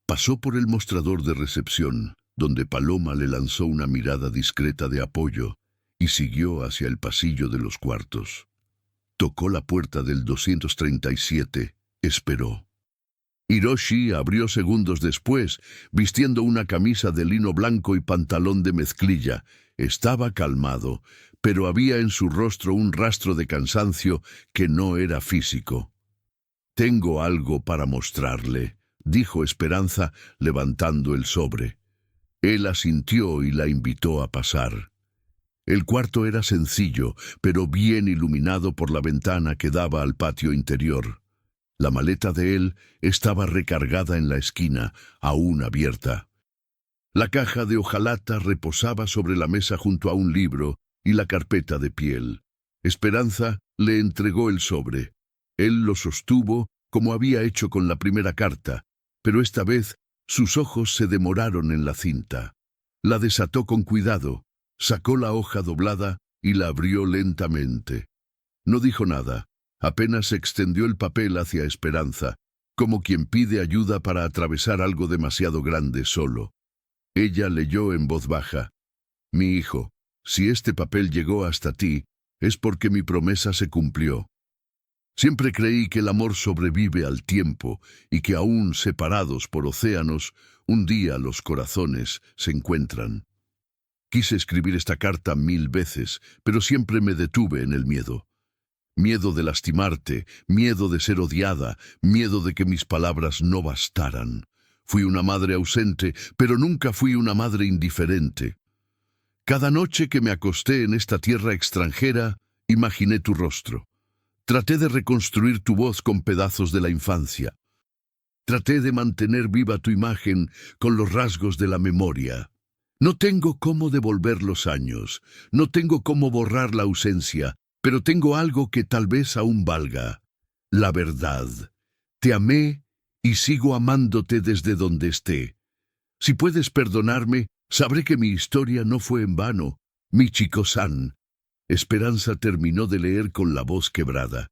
Pasó por el mostrador de recepción, donde Paloma le lanzó una mirada discreta de apoyo, y siguió hacia el pasillo de los cuartos. Tocó la puerta del 237, esperó. Hiroshi abrió segundos después, vistiendo una camisa de lino blanco y pantalón de mezclilla, Estaba calmado, pero había en su rostro un rastro de cansancio que no era físico. «Tengo algo para mostrarle», dijo Esperanza, levantando el sobre. Él asintió y la invitó a pasar. El cuarto era sencillo, pero bien iluminado por la ventana que daba al patio interior. La maleta de él estaba recargada en la esquina, aún abierta. La caja de hojalata reposaba sobre la mesa junto a un libro y la carpeta de piel. Esperanza le entregó el sobre. Él lo sostuvo como había hecho con la primera carta, pero esta vez sus ojos se demoraron en la cinta. La desató con cuidado, sacó la hoja doblada y la abrió lentamente. No dijo nada, apenas extendió el papel hacia Esperanza, como quien pide ayuda para atravesar algo demasiado grande solo. Ella leyó en voz baja: «Mi hijo, si este papel llegó hasta ti, es porque mi promesa se cumplió. Siempre creí que el amor sobrevive al tiempo y que aún separados por océanos, un día los corazones se encuentran. Quise escribir esta carta 1000 veces, pero siempre me detuve en el miedo. Miedo de lastimarte, miedo de ser odiada, miedo de que mis palabras no bastaran. Fui una madre ausente, pero nunca fui una madre indiferente. Cada noche que me acosté en esta tierra extranjera, imaginé tu rostro. Traté de reconstruir tu voz con pedazos de la infancia. Traté de mantener viva tu imagen con los rasgos de la memoria. No tengo cómo devolver los años, no tengo cómo borrar la ausencia, pero tengo algo que tal vez aún valga: la verdad. Te amé y sigo amándote desde donde esté. Si puedes perdonarme, sabré que mi historia no fue en vano. Michiko-san». Esperanza terminó de leer con la voz quebrada.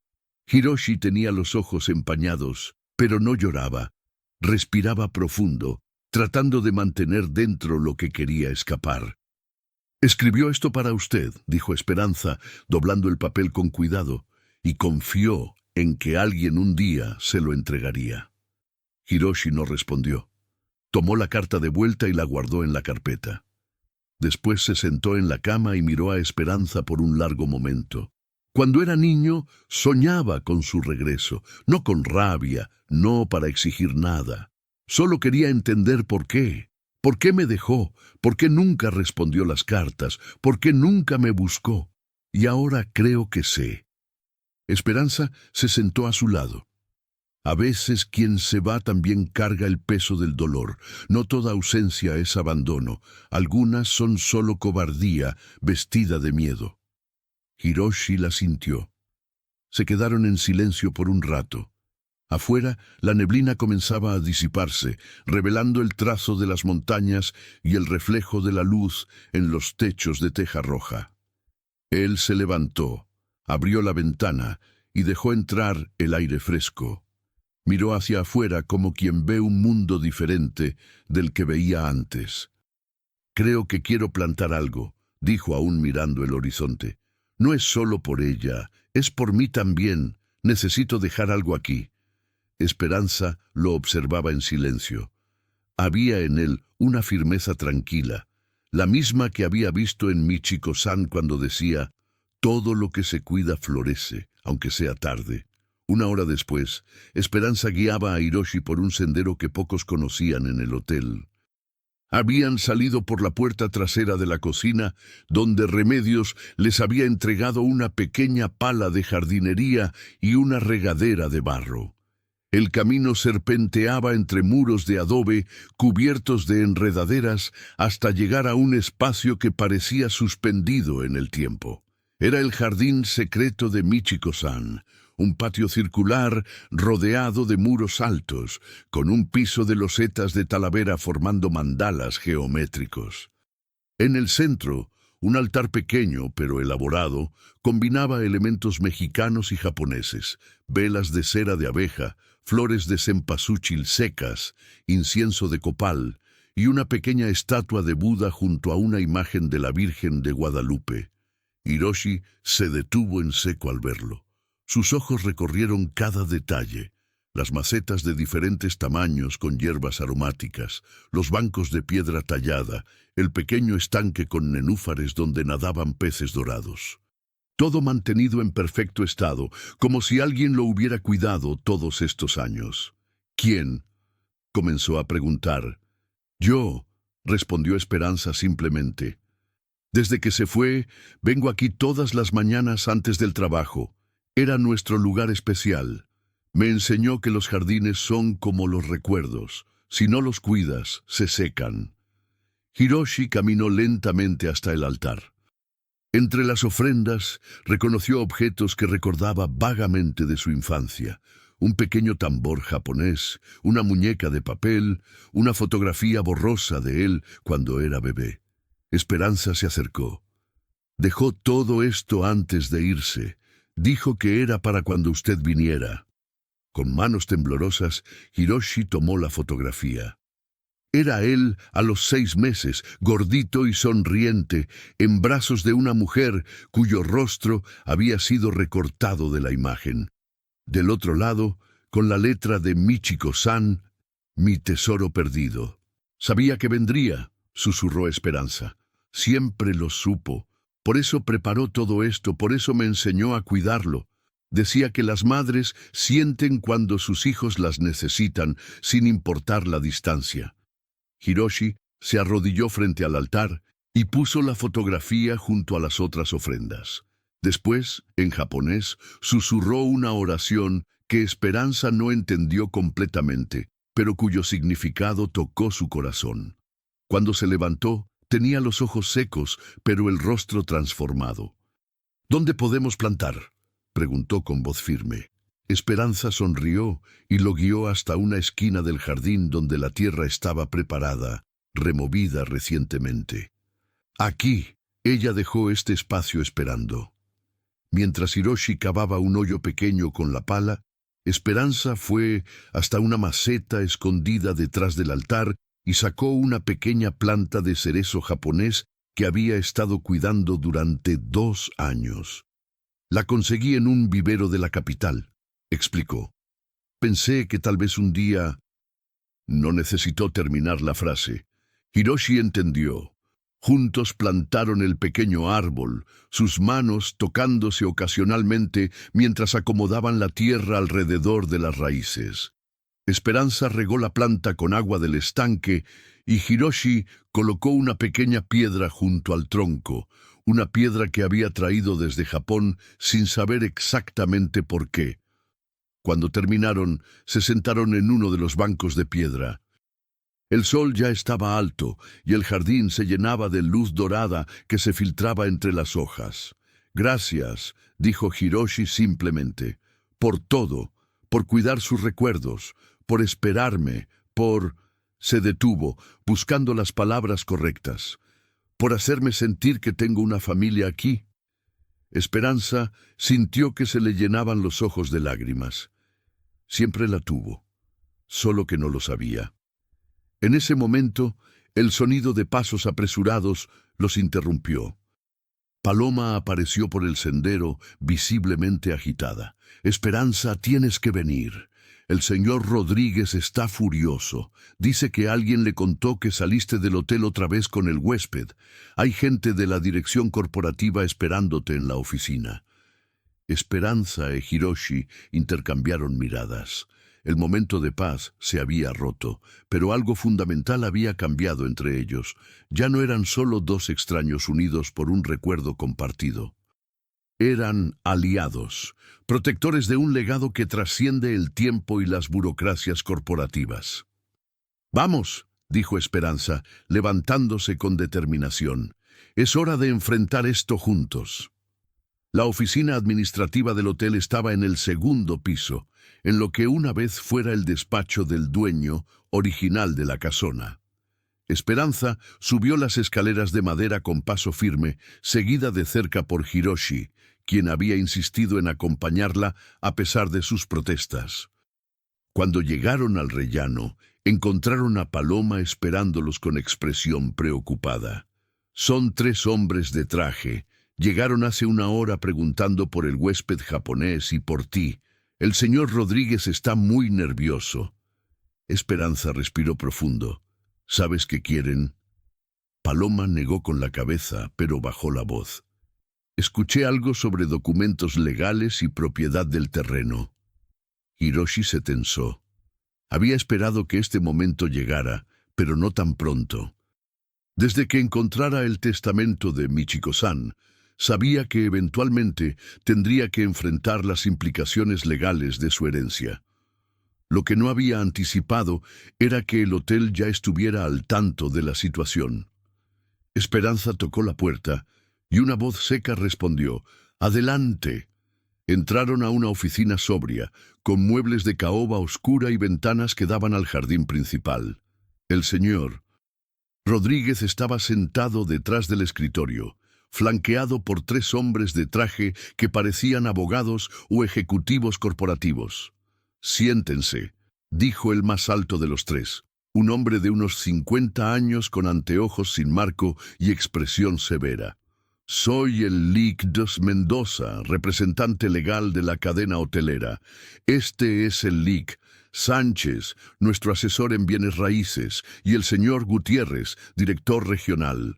Hiroshi tenía los ojos empañados, pero no lloraba. Respiraba profundo, tratando de mantener dentro lo que quería escapar. «Escribió esto para usted», dijo Esperanza, doblando el papel con cuidado, y confió en que alguien un día se lo entregaría. Hiroshi no respondió. Tomó la carta de vuelta y la guardó en la carpeta. Después se sentó en la cama y miró a Esperanza por un largo momento. Cuando era niño, soñaba con su regreso, no con rabia, no para exigir nada. Solo quería entender por qué. ¿Por qué me dejó? ¿Por qué nunca respondió las cartas? ¿Por qué nunca me buscó? Y ahora creo que sé. Esperanza se sentó a su lado. A veces quien se va también carga el peso del dolor. No toda ausencia es abandono. Algunas son solo cobardía vestida de miedo. Hiroshi la sintió. Se quedaron en silencio por un rato. Afuera, la neblina comenzaba a disiparse, revelando el trazo de las montañas y el reflejo de la luz en los techos de teja roja. Él se levantó, abrió la ventana y dejó entrar el aire fresco. Miró hacia afuera como quien ve un mundo diferente del que veía antes. «Creo que quiero plantar algo», dijo aún mirando el horizonte. «No es solo por ella, es por mí también. Necesito dejar algo aquí». Esperanza lo observaba en silencio. Había en él una firmeza tranquila, la misma que había visto en Michiko-san cuando decía: «Todo lo que se cuida florece, aunque sea tarde». Una hora después, Esperanza guiaba a Hiroshi por un sendero que pocos conocían en el hotel. Habían salido por la puerta trasera de la cocina, donde Remedios les había entregado una pequeña pala de jardinería y una regadera de barro. El camino serpenteaba entre muros de adobe cubiertos de enredaderas hasta llegar a un espacio que parecía suspendido en el tiempo. Era el jardín secreto de Michiko-san, un patio circular rodeado de muros altos, con un piso de losetas de talavera formando mandalas geométricos. En el centro, un altar pequeño pero elaborado combinaba elementos mexicanos y japoneses: velas de cera de abeja, flores de cempasúchil secas, incienso de copal y una pequeña estatua de Buda junto a una imagen de la Virgen de Guadalupe. Hiroshi se detuvo en seco al verlo. Sus ojos recorrieron cada detalle: Las macetas de diferentes tamaños con hierbas aromáticas, los bancos de piedra tallada, el pequeño estanque con nenúfares donde nadaban peces dorados. Todo mantenido en perfecto estado, como si alguien lo hubiera cuidado todos estos años. ¿Quién?, comenzó a preguntar. Yo, respondió Esperanza simplemente. Desde que se fue, vengo aquí todas las mañanas antes del trabajo. Era nuestro lugar especial. Me enseñó que los jardines son como los recuerdos. Si no los cuidas, se secan. Hiroshi caminó lentamente hasta el altar. Entre las ofrendas, reconoció objetos que recordaba vagamente de su infancia. Un pequeño tambor japonés, una muñeca de papel, una fotografía borrosa de él cuando era bebé. Esperanza se acercó. Dejó todo esto antes de irse. Dijo que era para cuando usted viniera. Con manos temblorosas, Hiroshi tomó la fotografía. Era él a los 6 meses, gordito y sonriente, en brazos de una mujer cuyo rostro había sido recortado de la imagen. Del otro lado, con la letra de Michiko-san, mi tesoro perdido. Sabía que vendría, susurró Esperanza. Siempre lo supo. Por eso preparó todo esto, por eso me enseñó a cuidarlo. Decía que las madres sienten cuando sus hijos las necesitan, sin importar la distancia. Hiroshi se arrodilló frente al altar y puso la fotografía junto a las otras ofrendas. Después, en japonés, susurró una oración que Esperanza no entendió completamente, pero cuyo significado tocó su corazón. Cuando se levantó, tenía los ojos secos, pero el rostro transformado. ¿Dónde podemos plantar?, preguntó con voz firme. Esperanza sonrió y lo guió hasta una esquina del jardín donde la tierra estaba preparada, removida recientemente. Aquí, ella dejó este espacio esperando. Mientras Hiroshi cavaba un hoyo pequeño con la pala, Esperanza fue hasta una maceta escondida detrás del altar y sacó una pequeña planta de cerezo japonés que había estado cuidando durante 2 años. La conseguí en un vivero de la capital, explicó. Pensé que tal vez un día... No necesitó terminar la frase. Hiroshi entendió. Juntos plantaron el pequeño árbol, sus manos tocándose ocasionalmente mientras acomodaban la tierra alrededor de las raíces. Esperanza regó la planta con agua del estanque y Hiroshi colocó una pequeña piedra junto al tronco, una piedra que había traído desde Japón sin saber exactamente por qué. Cuando terminaron, se sentaron en uno de los bancos de piedra. El sol ya estaba alto y el jardín se llenaba de luz dorada que se filtraba entre las hojas. Gracias, dijo Hiroshi simplemente, por todo, por cuidar sus recuerdos, por esperarme, por... Se detuvo, buscando las palabras correctas. Por hacerme sentir que tengo una familia aquí. Esperanza sintió que se le llenaban los ojos de lágrimas. Siempre la tuvo, solo que no lo sabía. En ese momento, el sonido de pasos apresurados los interrumpió. Paloma apareció por el sendero, visiblemente agitada. «Esperanza, tienes que venir. El señor Rodríguez está furioso. Dice que alguien le contó que saliste del hotel otra vez con el huésped. Hay gente de la dirección corporativa esperándote en la oficina». Esperanza e Hiroshi intercambiaron miradas. El momento de paz se había roto, pero algo fundamental había cambiado entre ellos. Ya no eran solo 2 extraños unidos por un recuerdo compartido. Eran aliados, protectores de un legado que trasciende el tiempo y las burocracias corporativas. «Vamos», dijo Esperanza, levantándose con determinación. «Es hora de enfrentar esto juntos». La oficina administrativa del hotel estaba en el 2º piso, en lo que una vez fuera el despacho del dueño original de la casona. Esperanza subió las escaleras de madera con paso firme, seguida de cerca por Hiroshi, quien había insistido en acompañarla a pesar de sus protestas. Cuando llegaron al rellano, encontraron a Paloma esperándolos con expresión preocupada. «Son 3 hombres de traje. Llegaron hace 1 hora preguntando por el huésped japonés y por ti», El señor Rodríguez está muy nervioso. Esperanza respiró profundo. ¿Sabes qué quieren? Paloma negó con la cabeza, pero bajó la voz. Escuché algo sobre documentos legales y propiedad del terreno. Hiroshi se tensó. Había esperado que este momento llegara, pero no tan pronto. Desde que encontrara el testamento de Michiko-san, sabía que eventualmente tendría que enfrentar las implicaciones legales de su herencia. Lo que no había anticipado era que el hotel ya estuviera al tanto de la situación. Esperanza tocó la puerta y una voz seca respondió: «Adelante». Entraron a una oficina sobria, con muebles de caoba oscura y ventanas que daban al jardín principal. El señor Rodríguez estaba sentado detrás del escritorio, flanqueado por 3 hombres de traje que parecían abogados o ejecutivos corporativos. «Siéntense», dijo el más alto de los 3, un hombre de unos 50 años con anteojos sin marco y expresión severa. «Soy el Lic dos Mendoza, representante legal de la cadena hotelera. Este es el Lic Sánchez, nuestro asesor en bienes raíces, y el señor Gutiérrez, director regional».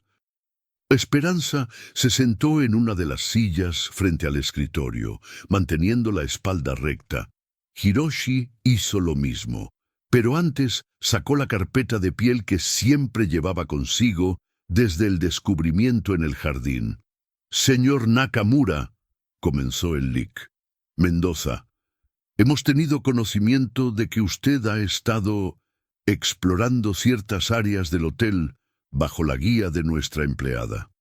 Esperanza se sentó en una de las sillas frente al escritorio, manteniendo la espalda recta. Hiroshi hizo lo mismo, pero antes sacó la carpeta de piel que siempre llevaba consigo desde el descubrimiento en el jardín. «Señor Nakamura», comenzó el Lic Mendoza, «hemos tenido conocimiento de que usted ha estado explorando ciertas áreas del hotel bajo la guía de nuestra empleada».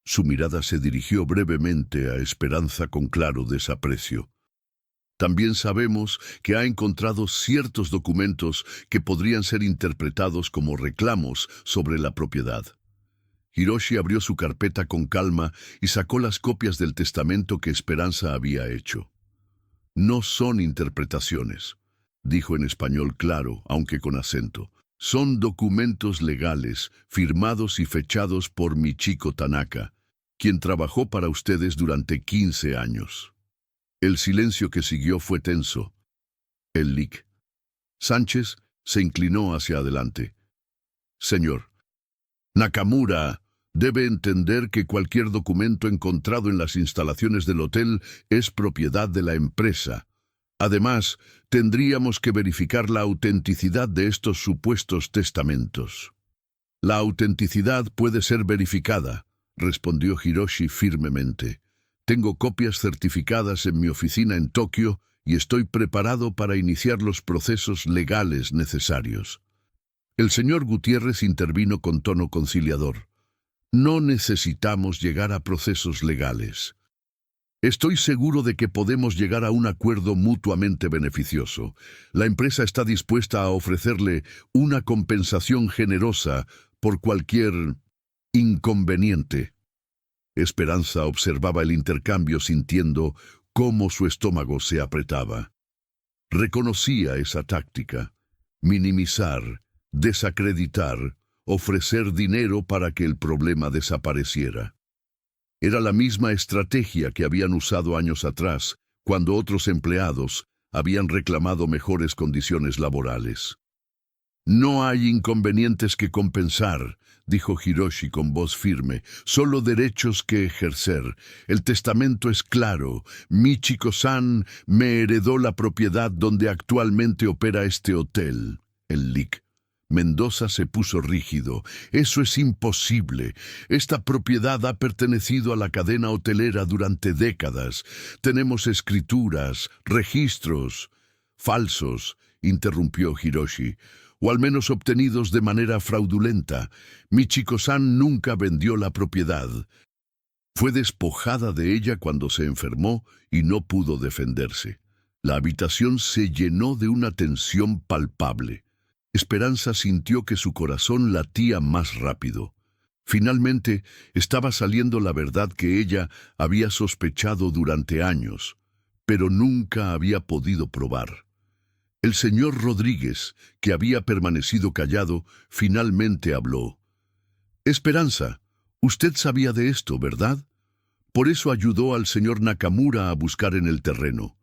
Su mirada se dirigió brevemente a Esperanza con claro desaprecio. «También sabemos que ha encontrado ciertos documentos que podrían ser interpretados como reclamos sobre la propiedad». Hiroshi abrió su carpeta con calma y sacó las copias del testamento que Esperanza había hecho. «No son interpretaciones», dijo en español claro, aunque con acento. «Son documentos legales, firmados y fechados por Michiko Tanaka, quien trabajó para ustedes durante 15 años». El silencio que siguió fue tenso. El Lic Sánchez se inclinó hacia adelante. «Señor Nakamura, debe entender que cualquier documento encontrado en las instalaciones del hotel es propiedad de la empresa. Además, tendríamos que verificar la autenticidad de estos supuestos testamentos». «La autenticidad puede ser verificada», respondió Hiroshi firmemente. «Tengo copias certificadas en mi oficina en Tokio y estoy preparado para iniciar los procesos legales necesarios». El señor Gutiérrez intervino con tono conciliador. «No necesitamos llegar a procesos legales. Estoy seguro de que podemos llegar a un acuerdo mutuamente beneficioso. La empresa está dispuesta a ofrecerle una compensación generosa por cualquier inconveniente». Esperanza observaba el intercambio sintiendo cómo su estómago se apretaba. Reconocía esa táctica: minimizar, desacreditar, ofrecer dinero para que el problema desapareciera. Era la misma estrategia que habían usado años atrás, cuando otros empleados habían reclamado mejores condiciones laborales. «No hay inconvenientes que compensar», dijo Hiroshi con voz firme, «solo derechos que ejercer. El testamento es claro. Michiko-san me heredó la propiedad donde actualmente opera este hotel». El Lic Mendoza se puso rígido. «Eso es imposible. Esta propiedad ha pertenecido a la cadena hotelera durante décadas. Tenemos escrituras, registros». «Falsos», interrumpió Hiroshi, «o al menos obtenidos de manera fraudulenta. Michiko-san nunca vendió la propiedad. Fue despojada de ella cuando se enfermó y no pudo defenderse». La habitación se llenó de una tensión palpable. Esperanza sintió que su corazón latía más rápido. Finalmente, estaba saliendo la verdad que ella había sospechado durante años, pero nunca había podido probar. El señor Rodríguez, que había permanecido callado, finalmente habló. «Esperanza, usted sabía de esto, ¿verdad? Por eso ayudó al señor Nakamura a buscar en el terreno».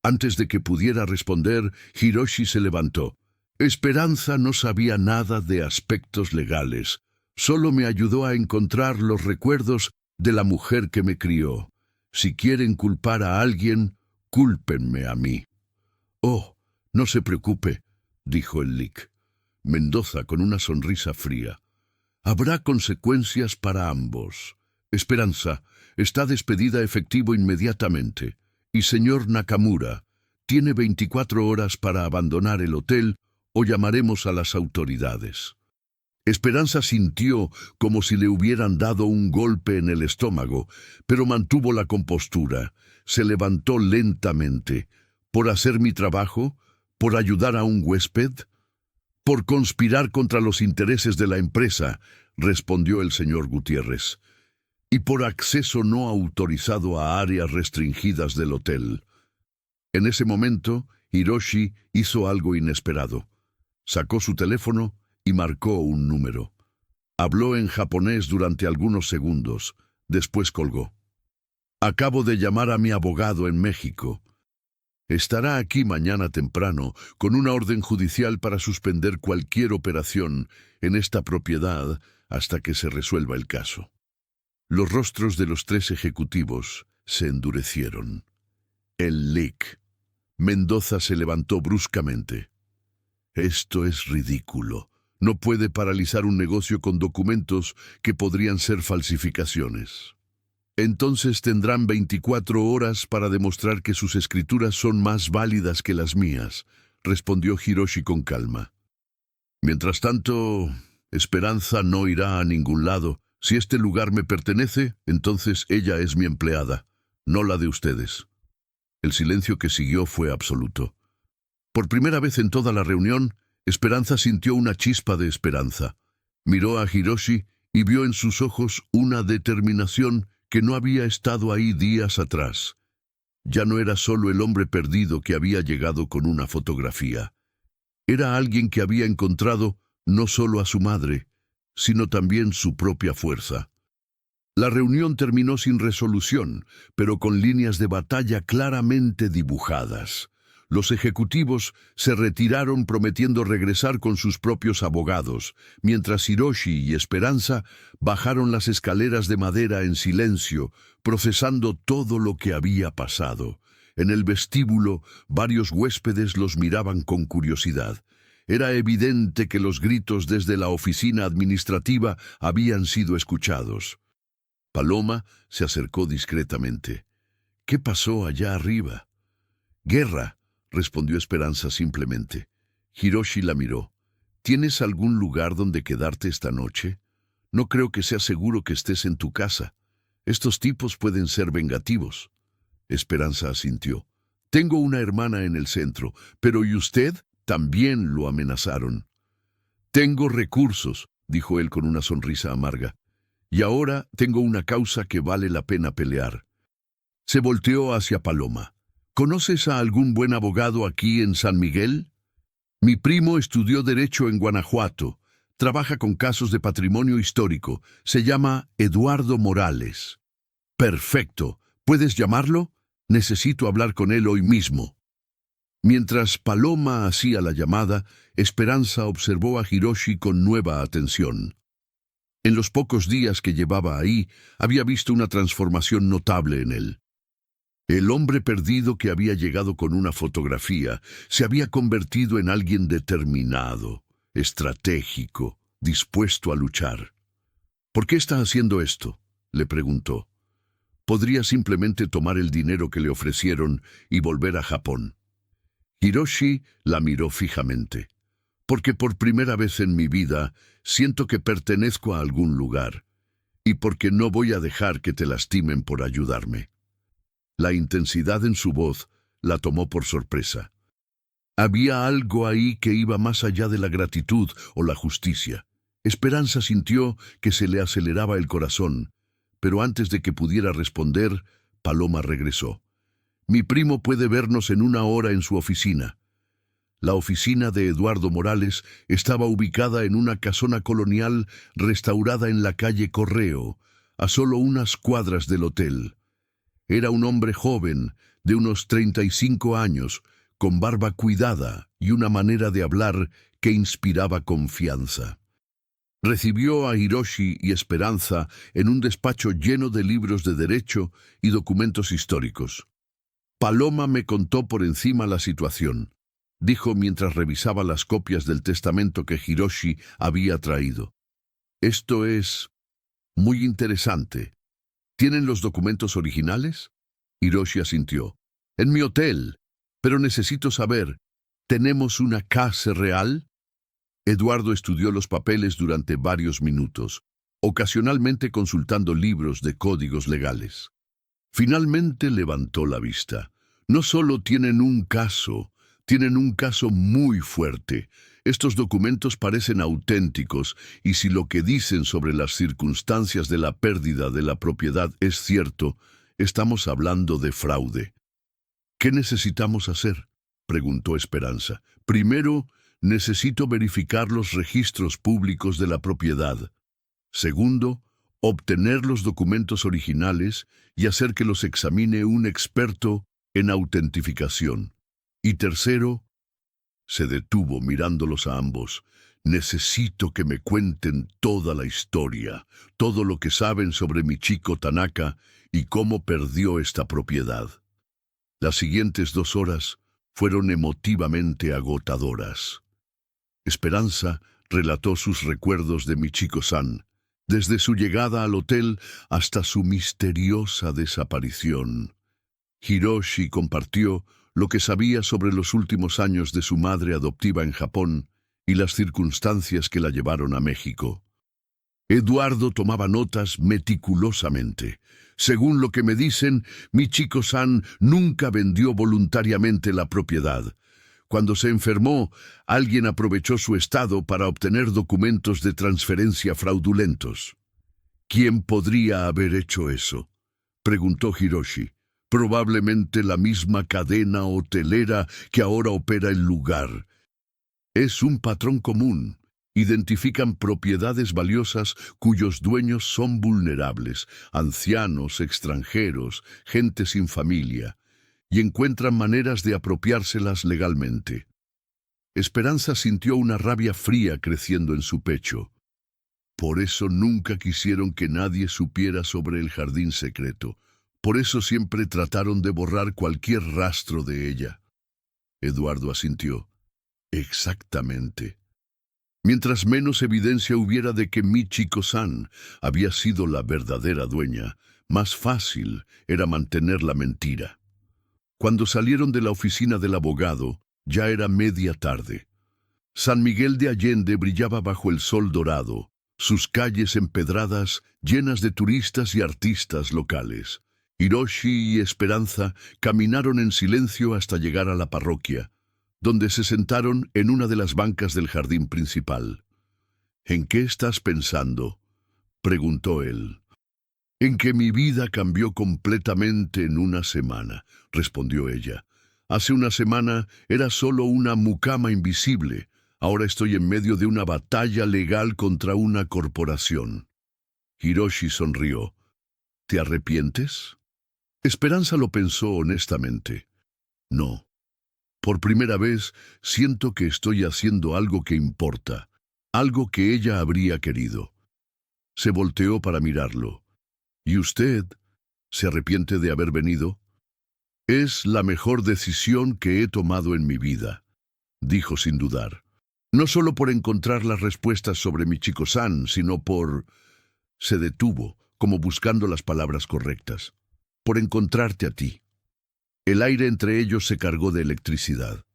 Antes de que pudiera responder, Hiroshi se levantó. Esperanza no sabía nada de aspectos legales. Solo me ayudó a encontrar los recuerdos de la mujer que me crió. Si quieren culpar a alguien, cúlpenme a mí. Oh, no se preocupe, dijo el Lic. Mendoza con una sonrisa fría. Habrá consecuencias para ambos. Esperanza está despedida efectivo inmediatamente. Y señor Nakamura, tiene 24 horas para abandonar el hotel o llamaremos a las autoridades. Esperanza sintió como si le hubieran dado un golpe en el estómago, pero mantuvo la compostura. Se levantó lentamente. ¿Por hacer mi trabajo? ¿Por ayudar a un huésped? «Por conspirar contra los intereses de la empresa», respondió el señor Gutiérrez. «Y por acceso no autorizado a áreas restringidas del hotel». En ese momento, Hiroshi hizo algo inesperado. Sacó su teléfono y marcó un número. Habló en japonés durante algunos segundos. Después colgó. «Acabo de llamar a mi abogado en México. Estará aquí mañana temprano con una orden judicial para suspender cualquier operación en esta propiedad hasta que se resuelva el caso». Los rostros de los 3 ejecutivos se endurecieron. El Lic. Mendoza se levantó bruscamente. «Esto es ridículo. No puede paralizar un negocio con documentos que podrían ser falsificaciones». «Entonces tendrán 24 horas para demostrar que sus escrituras son más válidas que las mías», respondió Hiroshi con calma. «Mientras tanto, Esperanza no irá a ningún lado. Si este lugar me pertenece, entonces ella es mi empleada, no la de ustedes». El silencio que siguió fue absoluto. Por primera vez en toda la reunión, Esperanza sintió una chispa de esperanza. Miró a Hiroshi y vio en sus ojos una determinación que no había estado ahí días atrás. Ya no era solo el hombre perdido que había llegado con una fotografía. Era alguien que había encontrado no solo a su madre, sino también su propia fuerza. La reunión terminó sin resolución, pero con líneas de batalla claramente dibujadas. Los ejecutivos se retiraron prometiendo regresar con sus propios abogados, mientras Hiroshi y Esperanza bajaron las escaleras de madera en silencio, procesando todo lo que había pasado. En el vestíbulo, varios huéspedes los miraban con curiosidad. Era evidente que los gritos desde la oficina administrativa habían sido escuchados. Paloma se acercó discretamente. «¿Qué pasó allá arriba?» «Guerra», respondió Esperanza simplemente. Hiroshi la miró. «¿Tienes algún lugar donde quedarte esta noche? No creo que sea seguro que estés en tu casa. Estos tipos pueden ser vengativos». Esperanza asintió. «Tengo una hermana en el centro, pero ¿y usted?» «También lo amenazaron». «Tengo recursos», dijo él con una sonrisa amarga. «Y ahora tengo una causa que vale la pena pelear». Se volteó hacia Paloma. «¿Conoces a algún buen abogado aquí en San Miguel?» «Mi primo estudió Derecho en Guanajuato. Trabaja con casos de patrimonio histórico. Se llama Eduardo Morales». «Perfecto. ¿Puedes llamarlo? Necesito hablar con él hoy mismo». Mientras Paloma hacía la llamada, Esperanza observó a Hiroshi con nueva atención. En los pocos días que llevaba ahí, había visto una transformación notable en él. El hombre perdido que había llegado con una fotografía se había convertido en alguien determinado, estratégico, dispuesto a luchar. «¿Por qué está haciendo esto?», le preguntó. «Podría simplemente tomar el dinero que le ofrecieron y volver a Japón». Hiroshi la miró fijamente. «Porque por primera vez en mi vida siento que pertenezco a algún lugar, y porque no voy a dejar que te lastimen por ayudarme». La intensidad en su voz la tomó por sorpresa. Había algo ahí que iba más allá de la gratitud o la justicia. Esperanza sintió que se le aceleraba el corazón, pero antes de que pudiera responder, Paloma regresó. «Mi primo puede vernos en 1 hora en su oficina». La oficina de Eduardo Morales estaba ubicada en una casona colonial restaurada en la calle Correo, a solo unas cuadras del hotel. Era un hombre joven, de unos 35 años, con barba cuidada y una manera de hablar que inspiraba confianza. Recibió a Hiroshi y Esperanza en un despacho lleno de libros de derecho y documentos históricos. Paloma me contó por encima la situación, dijo mientras revisaba las copias del testamento que Hiroshi había traído. Esto es muy interesante. ¿Tienen los documentos originales? Hiroshi asintió. En mi hotel, pero necesito saber, ¿tenemos una casa real? Eduardo estudió los papeles durante varios minutos, ocasionalmente consultando libros de códigos legales. Finalmente levantó la vista. No solo tienen un caso muy fuerte. Estos documentos parecen auténticos y si lo que dicen sobre las circunstancias de la pérdida de la propiedad es cierto, estamos hablando de fraude. ¿Qué necesitamos hacer?, preguntó Esperanza. Primero, necesito verificar los registros públicos de la propiedad. Segundo, obtener los documentos originales y hacer que los examine un experto en autentificación. Y tercero, se detuvo mirándolos a ambos. Necesito que me cuenten toda la historia, todo lo que saben sobre Michiko Tanaka y cómo perdió esta propiedad. Las siguientes 2 horas fueron emotivamente agotadoras. Esperanza relató sus recuerdos de Michiko-san, desde su llegada al hotel hasta su misteriosa desaparición. Hiroshi compartió lo que sabía sobre los últimos años de su madre adoptiva en Japón y las circunstancias que la llevaron a México. Eduardo tomaba notas meticulosamente. Según lo que me dicen, Michiko-san nunca vendió voluntariamente la propiedad. Cuando se enfermó, alguien aprovechó su estado para obtener documentos de transferencia fraudulentos. ¿Quién podría haber hecho eso?, preguntó Hiroshi. Probablemente la misma cadena hotelera que ahora opera el lugar. Es un patrón común. Identifican propiedades valiosas cuyos dueños son vulnerables, ancianos, extranjeros, gente sin familia, y encuentran maneras de apropiárselas legalmente. Esperanza sintió una rabia fría creciendo en su pecho. Por eso nunca quisieron que nadie supiera sobre el jardín secreto. Por eso siempre trataron de borrar cualquier rastro de ella. Eduardo asintió. Exactamente. Mientras menos evidencia hubiera de que Michiko-san había sido la verdadera dueña, más fácil era mantener la mentira. Cuando salieron de la oficina del abogado, ya era media tarde. San Miguel de Allende brillaba bajo el sol dorado, sus calles empedradas llenas de turistas y artistas locales. Hiroshi y Esperanza caminaron en silencio hasta llegar a la parroquia, donde se sentaron en una de las bancas del jardín principal. ¿En qué estás pensando?, preguntó él. En que mi vida cambió completamente en una semana, respondió ella. Hace una semana era solo una mucama invisible. Ahora estoy en medio de una batalla legal contra una corporación. Hiroshi sonrió. ¿Te arrepientes? Esperanza lo pensó honestamente. No. Por primera vez siento que estoy haciendo algo que importa, algo que ella habría querido. Se volteó para mirarlo. ¿Y usted se arrepiente de haber venido? Es la mejor decisión que he tomado en mi vida, dijo sin dudar. No solo por encontrar las respuestas sobre Michiko-san, sino por... Se detuvo, como buscando las palabras correctas. Por encontrarte a ti. El aire entre ellos se cargó de electricidad.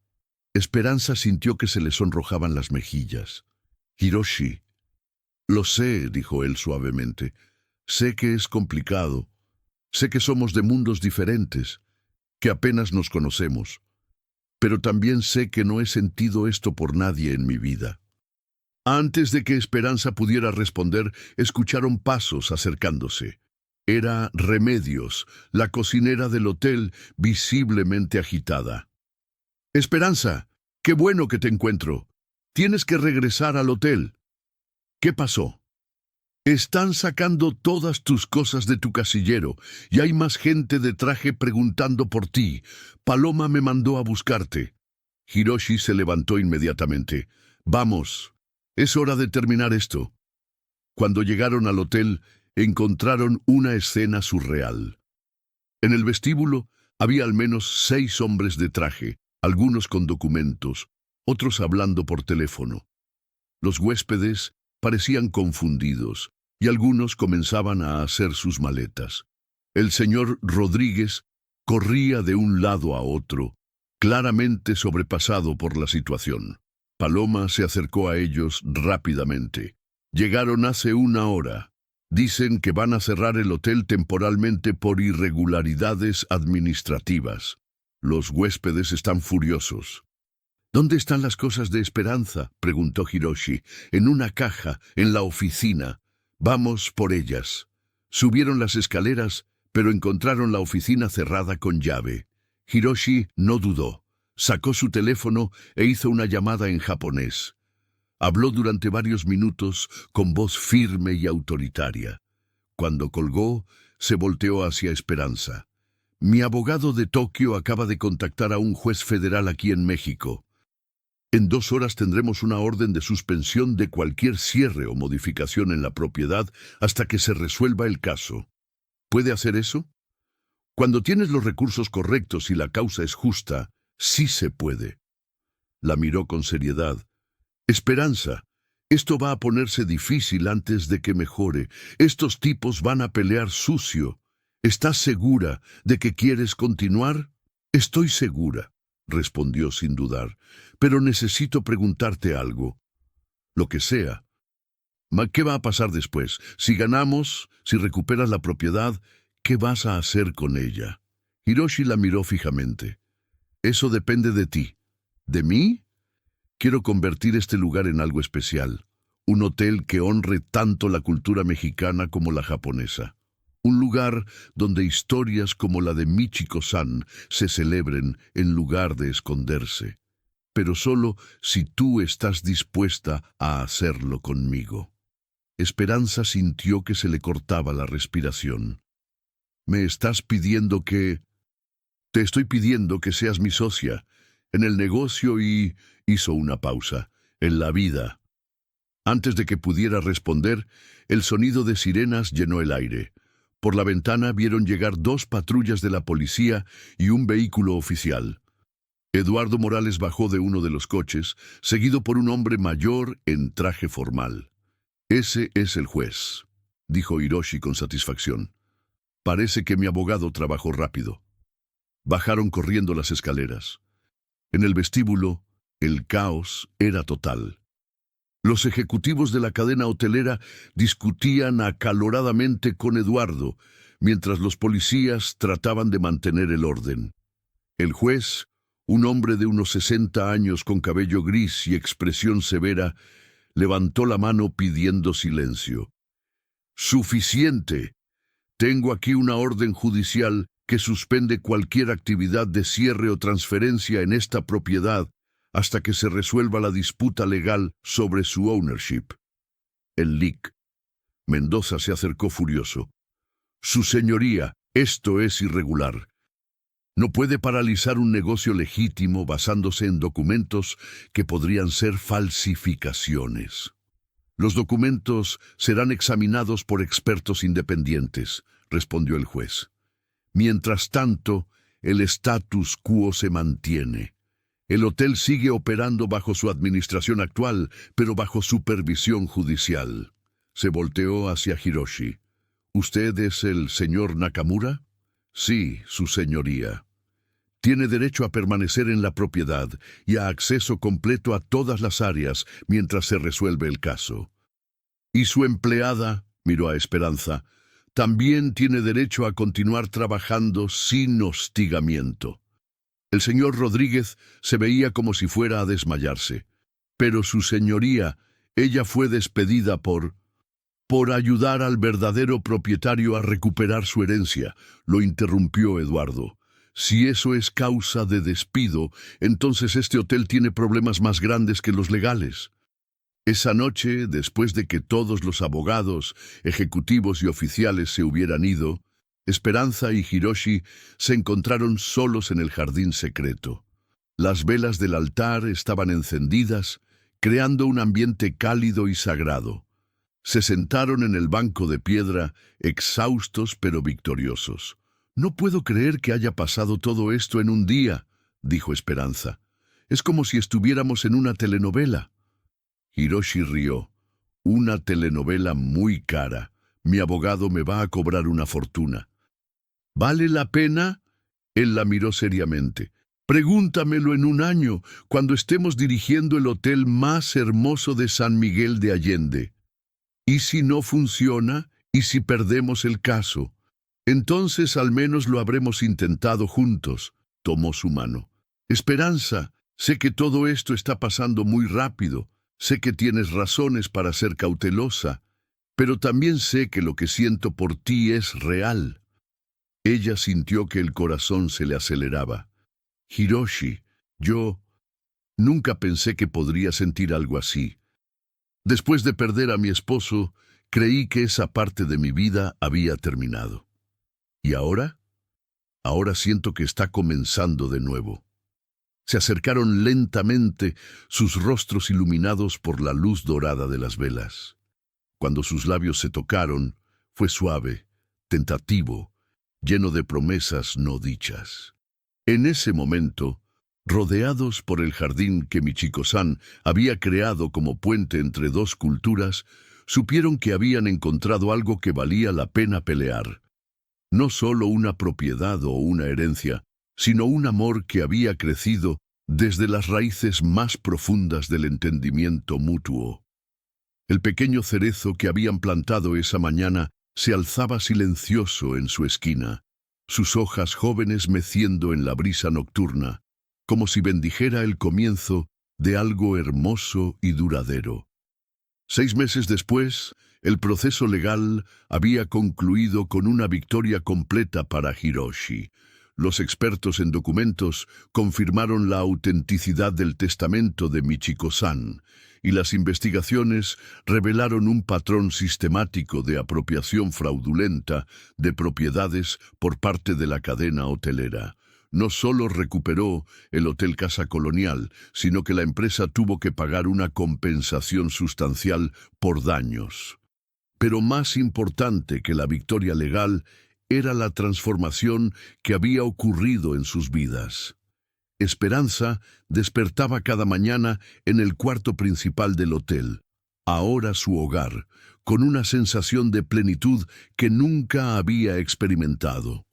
Esperanza sintió que se le sonrojaban las mejillas. Hiroshi. Lo sé, dijo él suavemente. Sé que es complicado. Sé que somos de mundos diferentes, que apenas nos conocemos. Pero también sé que no he sentido esto por nadie en mi vida. Antes de que Esperanza pudiera responder, escucharon pasos acercándose. Era Remedios, la cocinera del hotel, visiblemente agitada. «Esperanza, qué bueno que te encuentro. Tienes que regresar al hotel». «¿Qué pasó?». Están sacando todas tus cosas de tu casillero, y hay más gente de traje preguntando por ti. Paloma me mandó a buscarte. Hiroshi se levantó inmediatamente. Vamos, es hora de terminar esto. Cuando llegaron al hotel, encontraron una escena surreal. En el vestíbulo había al menos 6 hombres de traje, algunos con documentos, otros hablando por teléfono. Los huéspedes parecían confundidos, y algunos comenzaban a hacer sus maletas. El señor Rodríguez corría de un lado a otro, claramente sobrepasado por la situación. Paloma se acercó a ellos rápidamente. Llegaron hace 1 hora. Dicen que van a cerrar el hotel temporalmente por irregularidades administrativas. Los huéspedes están furiosos. ¿Dónde están las cosas de Esperanza?, preguntó Hiroshi. En una caja, en la oficina. Vamos por ellas. Subieron las escaleras, pero encontraron la oficina cerrada con llave. Hiroshi no dudó. Sacó su teléfono e hizo una llamada en japonés. Habló durante varios minutos con voz firme y autoritaria. Cuando colgó, se volteó hacia Esperanza. Mi abogado de Tokio acaba de contactar a un juez federal aquí en México. En 2 horas tendremos una orden de suspensión de cualquier cierre o modificación en la propiedad hasta que se resuelva el caso. ¿Puede hacer eso? Cuando tienes los recursos correctos y la causa es justa, sí se puede. La miró con seriedad. Esperanza, esto va a ponerse difícil antes de que mejore. Estos tipos van a pelear sucio. ¿Estás segura de que quieres continuar? Estoy segura, respondió sin dudar, pero necesito preguntarte algo. Lo que sea. ¿Qué va a pasar después? Si ganamos, si recuperas la propiedad, ¿qué vas a hacer con ella? Hiroshi la miró fijamente. Eso depende de ti. ¿De mí? Quiero convertir este lugar en algo especial. Un hotel que honre tanto la cultura mexicana como la japonesa. Un lugar donde historias como la de Michiko-san se celebren en lugar de esconderse. Pero solo si tú estás dispuesta a hacerlo conmigo. Esperanza sintió que se le cortaba la respiración. ¿Me estás pidiendo que...? Te estoy pidiendo que seas mi socia en el negocio y... Hizo una pausa. En la vida. Antes de que pudiera responder, el sonido de sirenas llenó el aire. Por la ventana vieron llegar 2 patrullas de la policía y un vehículo oficial. Eduardo Morales bajó de uno de los coches, seguido por un hombre mayor en traje formal. Ese es el juez, dijo Hiroshi con satisfacción. Parece que mi abogado trabajó rápido. Bajaron corriendo las escaleras. En el vestíbulo, el caos era total. Los ejecutivos de la cadena hotelera discutían acaloradamente con Eduardo, mientras los policías trataban de mantener el orden. El juez, un hombre de unos 60 años con cabello gris y expresión severa, levantó la mano pidiendo silencio. ¡Suficiente! Tengo aquí una orden judicial que suspende cualquier actividad de cierre o transferencia en esta propiedad hasta que se resuelva la disputa legal sobre su ownership. El LIC. Mendoza se acercó furioso. Su señoría, esto es irregular. No puede paralizar un negocio legítimo basándose en documentos que podrían ser falsificaciones. Los documentos serán examinados por expertos independientes, respondió el juez. Mientras tanto, el status quo se mantiene. El hotel sigue operando bajo su administración actual, pero bajo supervisión judicial. Se volteó hacia Hiroshi. ¿Usted es el señor Nakamura? Sí, su señoría. Tiene derecho a permanecer en la propiedad y a acceso completo a todas las áreas mientras se resuelve el caso. Y su empleada, miró a Esperanza, también tiene derecho a continuar trabajando sin hostigamiento. El señor Rodríguez se veía como si fuera a desmayarse. Pero su señoría, ella fue despedida por ayudar al verdadero propietario a recuperar su herencia, lo interrumpió Eduardo. Si eso es causa de despido, entonces este hotel tiene problemas más grandes que los legales. Esa noche, después de que todos los abogados, ejecutivos y oficiales se hubieran ido, Esperanza y Hiroshi se encontraron solos en el jardín secreto. Las velas del altar estaban encendidas, creando un ambiente cálido y sagrado. Se sentaron en el banco de piedra, exhaustos pero victoriosos. «No puedo creer que haya pasado todo esto en un día», dijo Esperanza. «Es como si estuviéramos en una telenovela». Hiroshi rió. «Una telenovela muy cara. Mi abogado me va a cobrar una fortuna». «¿Vale la pena?». Él la miró seriamente. «Pregúntamelo en un año, cuando estemos dirigiendo el hotel más hermoso de San Miguel de Allende. ¿Y si no funciona? ¿Y si perdemos el caso? Entonces al menos lo habremos intentado juntos». Tomó su mano. «Esperanza, sé que todo esto está pasando muy rápido. Sé que tienes razones para ser cautelosa, pero también sé que lo que siento por ti es real». Ella sintió que el corazón se le aceleraba. «Hiroshi, yo nunca pensé que podría sentir algo así. Después de perder a mi esposo, creí que esa parte de mi vida había terminado. ¿Y ahora? Ahora siento que está comenzando de nuevo». Se acercaron lentamente, sus rostros iluminados por la luz dorada de las velas. Cuando sus labios se tocaron, fue suave, tentativo, lleno de promesas no dichas. En ese momento, rodeados por el jardín que Michiko-san había creado como puente entre dos culturas, supieron que habían encontrado algo que valía la pena pelear. No solo una propiedad o una herencia, sino un amor que había crecido desde las raíces más profundas del entendimiento mutuo. El pequeño cerezo que habían plantado esa mañana se alzaba silencioso en su esquina, sus hojas jóvenes meciendo en la brisa nocturna, como si bendijera el comienzo de algo hermoso y duradero. 6 meses después, el proceso legal había concluido con una victoria completa para Hiroshi. Los expertos en documentos confirmaron la autenticidad del testamento de Michiko-san, y las investigaciones revelaron un patrón sistemático de apropiación fraudulenta de propiedades por parte de la cadena hotelera. No solo recuperó el Hotel Casa Colonial, sino que la empresa tuvo que pagar una compensación sustancial por daños. Pero más importante que la victoria legal era la transformación que había ocurrido en sus vidas. Esperanza despertaba cada mañana en el cuarto principal del hotel, ahora su hogar, con una sensación de plenitud que nunca había experimentado.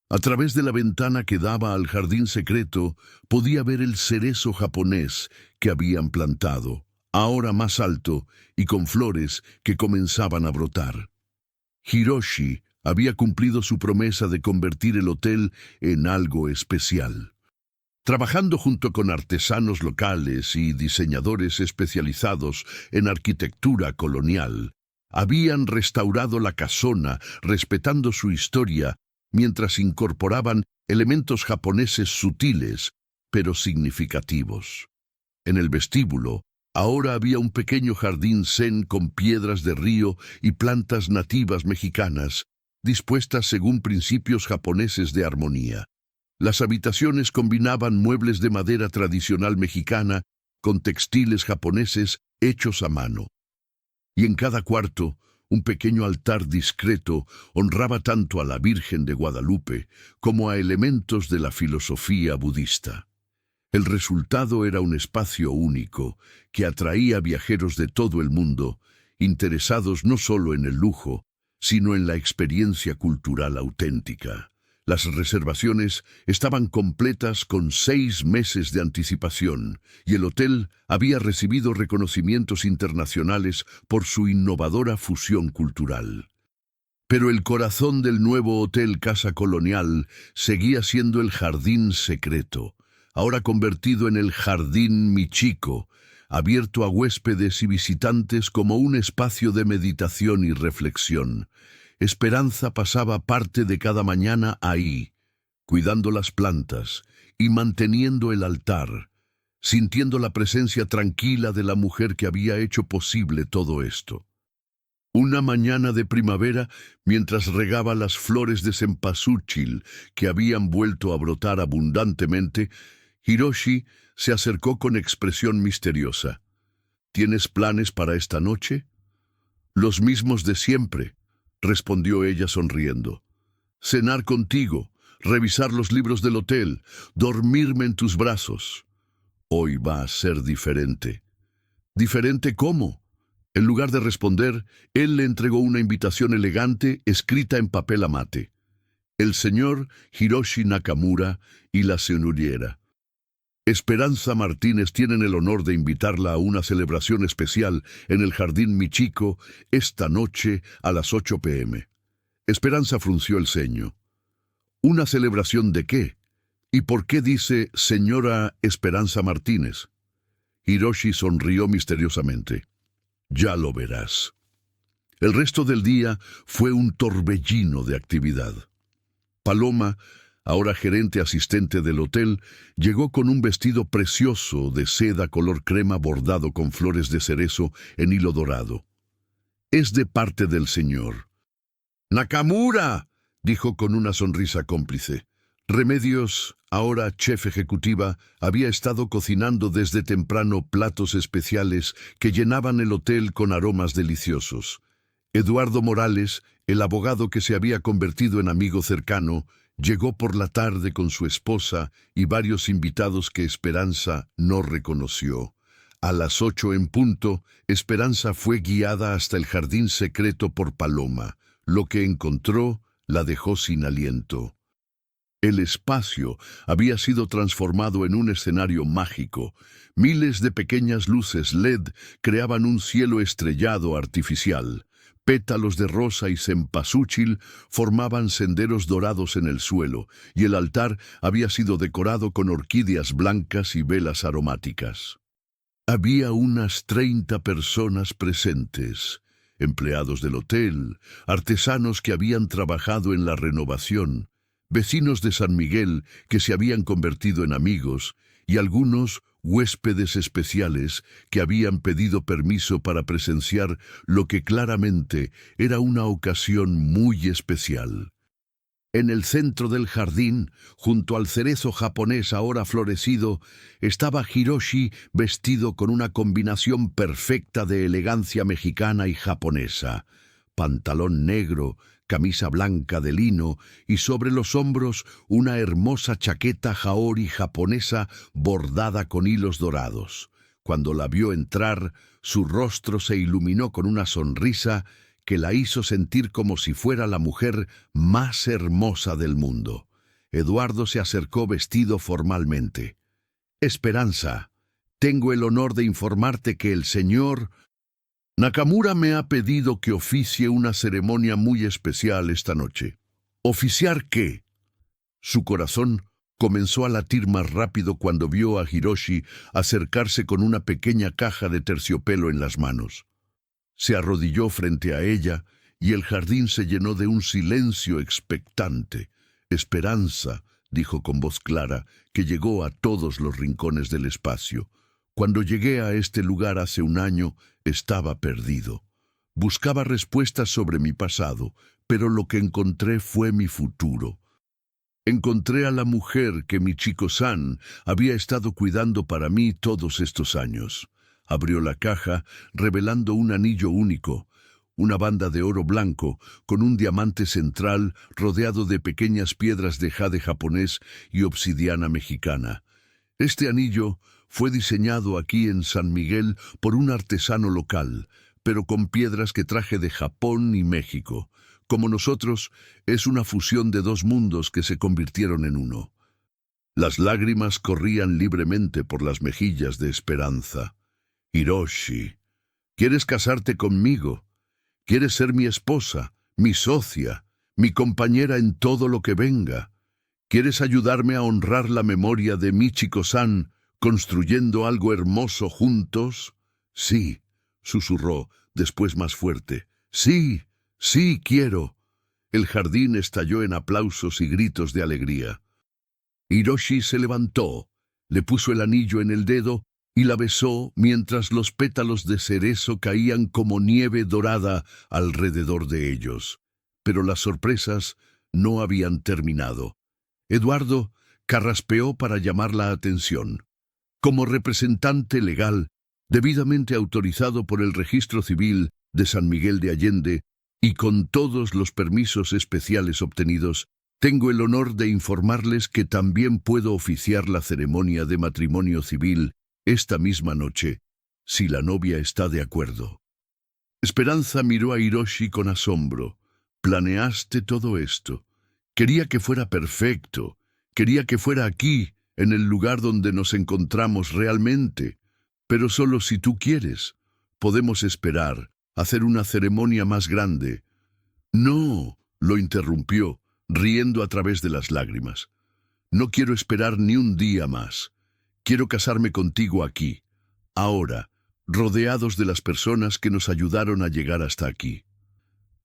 A través de la ventana que daba al jardín secreto, podía ver el cerezo japonés que habían plantado, ahora más alto y con flores que comenzaban a brotar. Hiroshi había cumplido su promesa de convertir el hotel en algo especial. Trabajando junto con artesanos locales y diseñadores especializados en arquitectura colonial, habían restaurado la casona respetando su historia mientras incorporaban elementos japoneses sutiles, pero significativos. En el vestíbulo, ahora había un pequeño jardín zen con piedras de río y plantas nativas mexicanas, dispuestas según principios japoneses de armonía. Las habitaciones combinaban muebles de madera tradicional mexicana con textiles japoneses hechos a mano. Y en cada cuarto, un pequeño altar discreto honraba tanto a la Virgen de Guadalupe como a elementos de la filosofía budista. El resultado era un espacio único que atraía a viajeros de todo el mundo, interesados no solo en el lujo, sino en la experiencia cultural auténtica. Las reservaciones estaban completas con 6 meses de anticipación y el hotel había recibido reconocimientos internacionales por su innovadora fusión cultural. Pero el corazón del nuevo Hotel Casa Colonial seguía siendo el jardín secreto, ahora convertido en el Jardín Michiko, abierto a huéspedes y visitantes como un espacio de meditación y reflexión. Esperanza pasaba parte de cada mañana ahí, cuidando las plantas y manteniendo el altar, sintiendo la presencia tranquila de la mujer que había hecho posible todo esto. Una mañana de primavera, mientras regaba las flores de cempasúchil que habían vuelto a brotar abundantemente, Hiroshi se acercó con expresión misteriosa. ¿Tienes planes para esta noche? Los mismos de siempre, respondió ella sonriendo. Cenar contigo, revisar los libros del hotel, dormirme en tus brazos. Hoy va a ser diferente. ¿Diferente cómo? En lugar de responder, él le entregó una invitación elegante escrita en papel amate. El señor Hiroshi Nakamura y la señoriera Esperanza Martínez tienen el honor de invitarla a una celebración especial en el Jardín Michiko esta noche a las 8 p.m. Esperanza frunció el ceño. ¿Una celebración de qué? ¿Y por qué dice señora Esperanza Martínez? Hiroshi sonrió misteriosamente. Ya lo verás. El resto del día fue un torbellino de actividad. Paloma, ahora gerente asistente del hotel, llegó con un vestido precioso de seda color crema bordado con flores de cerezo en hilo dorado. Es de parte del señor. ¡Nakamura!, dijo con una sonrisa cómplice. Remedios, ahora chef ejecutiva, había estado cocinando desde temprano platos especiales que llenaban el hotel con aromas deliciosos. Eduardo Morales, el abogado que se había convertido en amigo cercano, llegó por la tarde con su esposa y varios invitados que Esperanza no reconoció. A las 8 en punto, Esperanza fue guiada hasta el jardín secreto por Paloma. Lo que encontró la dejó sin aliento. El espacio había sido transformado en un escenario mágico. Miles de pequeñas luces LED creaban un cielo estrellado artificial. Pétalos de rosa y cempasúchil formaban senderos dorados en el suelo, y el altar había sido decorado con orquídeas blancas y velas aromáticas. Había unas 30 personas presentes, empleados del hotel, artesanos que habían trabajado en la renovación, vecinos de San Miguel que se habían convertido en amigos, y algunos huéspedes especiales que habían pedido permiso para presenciar lo que claramente era una ocasión muy especial. En el centro del jardín, junto al cerezo japonés ahora florecido, estaba Hiroshi vestido con una combinación perfecta de elegancia mexicana y japonesa. Pantalón negro, camisa blanca de lino y sobre los hombros una hermosa chaqueta haori japonesa bordada con hilos dorados. Cuando la vio entrar, su rostro se iluminó con una sonrisa que la hizo sentir como si fuera la mujer más hermosa del mundo. Eduardo se acercó vestido formalmente. Esperanza, tengo el honor de informarte que el señor Nakamura me ha pedido que oficie una ceremonia muy especial esta noche. ¿Oficiar qué? Su corazón comenzó a latir más rápido cuando vio a Hiroshi acercarse con una pequeña caja de terciopelo en las manos. Se arrodilló frente a ella y el jardín se llenó de un silencio expectante. Esperanza, dijo con voz clara, que llegó a todos los rincones del espacio. Cuando llegué a este lugar hace un año, estaba perdido. Buscaba respuestas sobre mi pasado, pero lo que encontré fue mi futuro. Encontré a la mujer que Michiko-san había estado cuidando para mí todos estos años. Abrió la caja, revelando un anillo único, una banda de oro blanco con un diamante central rodeado de pequeñas piedras de jade japonés y obsidiana mexicana. Este anillo fue diseñado aquí en San Miguel por un artesano local, pero con piedras que traje de Japón y México. Como nosotros, es una fusión de dos mundos que se convirtieron en uno. Las lágrimas corrían libremente por las mejillas de Esperanza. Hiroshi, ¿quieres casarte conmigo? ¿Quieres ser mi esposa, mi socia, mi compañera en todo lo que venga? ¿Quieres ayudarme a honrar la memoria de Michiko-san, construyendo algo hermoso juntos? Sí, susurró, después más fuerte. Sí, sí quiero. El jardín estalló en aplausos y gritos de alegría. Hiroshi se levantó, Le puso el anillo en el dedo y la besó mientras los pétalos de cerezo caían como nieve dorada alrededor de ellos. Pero las sorpresas no habían terminado. Eduardo carraspeó para llamar la atención. Como representante legal, debidamente autorizado por el Registro Civil de San Miguel de Allende y con todos los permisos especiales obtenidos, tengo el honor de informarles que también puedo oficiar la ceremonia de matrimonio civil esta misma noche, si la novia está de acuerdo. Esperanza miró a Hiroshi con asombro. Planeaste todo esto. Quería que fuera perfecto. Quería que fuera aquí, en el lugar donde nos encontramos realmente. Pero solo si tú quieres. Podemos esperar, hacer una ceremonia más grande. No, lo interrumpió, riendo a través de las lágrimas. No quiero esperar ni un día más. Quiero casarme contigo aquí, ahora, rodeados de las personas que nos ayudaron a llegar hasta aquí.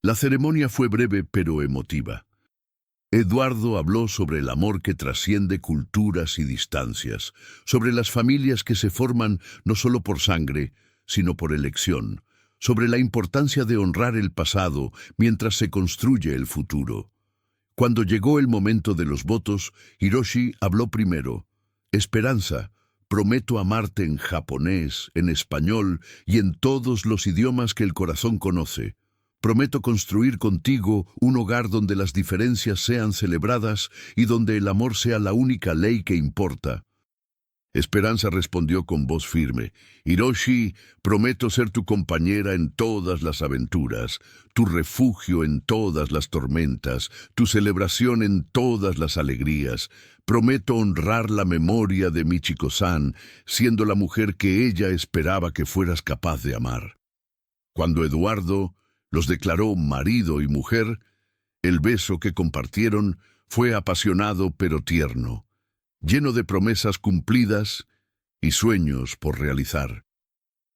La ceremonia fue breve pero emotiva. Eduardo habló sobre el amor que trasciende culturas y distancias, sobre las familias que se forman no solo por sangre, sino por elección, sobre la importancia de honrar el pasado mientras se construye el futuro. Cuando llegó el momento de los votos, Hiroshi habló primero. Esperanza, prometo amarte en japonés, en español y en todos los idiomas que el corazón conoce. Prometo construir contigo un hogar donde las diferencias sean celebradas y donde el amor sea la única ley que importa. Esperanza respondió con voz firme. Hiroshi, prometo ser tu compañera en todas las aventuras, tu refugio en todas las tormentas, tu celebración en todas las alegrías. Prometo honrar la memoria de Michiko-san, siendo la mujer que ella esperaba que fueras capaz de amar. Cuando Eduardo los declaró marido y mujer, el beso que compartieron fue apasionado pero tierno, lleno de promesas cumplidas y sueños por realizar.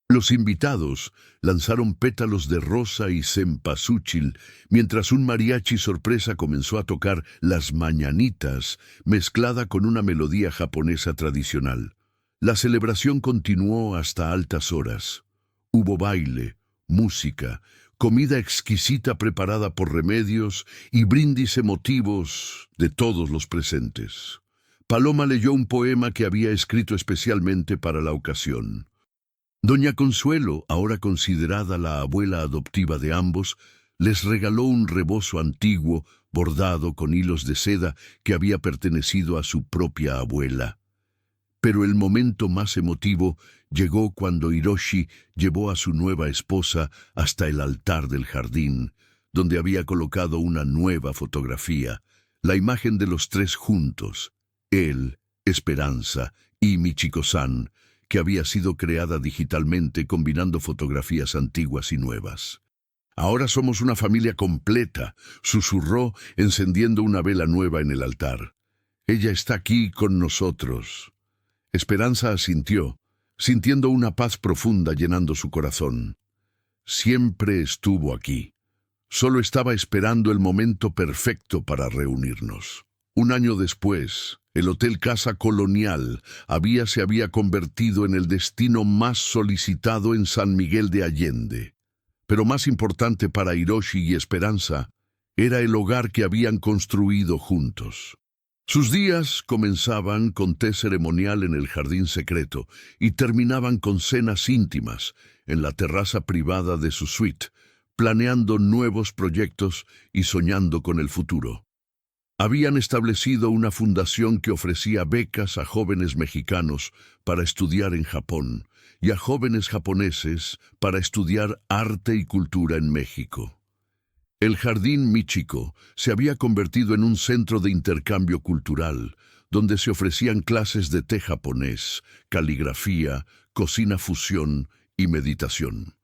Los invitados lanzaron pétalos de rosa y cempasúchil, mientras un mariachi sorpresa comenzó a tocar las mañanitas, mezclada con una melodía japonesa tradicional. La celebración continuó hasta altas horas. Hubo baile, música, comida exquisita preparada por Remedios y brindis emotivos de todos los presentes. Paloma leyó un poema que había escrito especialmente para la ocasión. Doña Consuelo, ahora considerada la abuela adoptiva de ambos, les regaló un rebozo antiguo bordado con hilos de seda que había pertenecido a su propia abuela. Pero el momento más emotivo llegó cuando Hiroshi llevó a su nueva esposa hasta el altar del jardín, donde había colocado una nueva fotografía, la imagen de los tres juntos, él, Esperanza y Michiko-san, que había sido creada digitalmente combinando fotografías antiguas y nuevas. Ahora somos una familia completa, susurró encendiendo una vela nueva en el altar. Ella está aquí con nosotros. Esperanza asintió, sintiendo una paz profunda llenando su corazón. Siempre estuvo aquí. Solo estaba esperando el momento perfecto para reunirnos. Un año después, el Hotel Casa Colonial se había convertido en el destino más solicitado en San Miguel de Allende. Pero más importante para Hiroshi y Esperanza era el hogar que habían construido juntos. Sus días comenzaban con té ceremonial en el jardín secreto y terminaban con cenas íntimas en la terraza privada de su suite, planeando nuevos proyectos y soñando con el futuro. Habían establecido una fundación que ofrecía becas a jóvenes mexicanos para estudiar en Japón y a jóvenes japoneses para estudiar arte y cultura en México. El Jardín Michiko se había convertido en un centro de intercambio cultural, donde se ofrecían clases de té japonés, caligrafía, cocina fusión y meditación.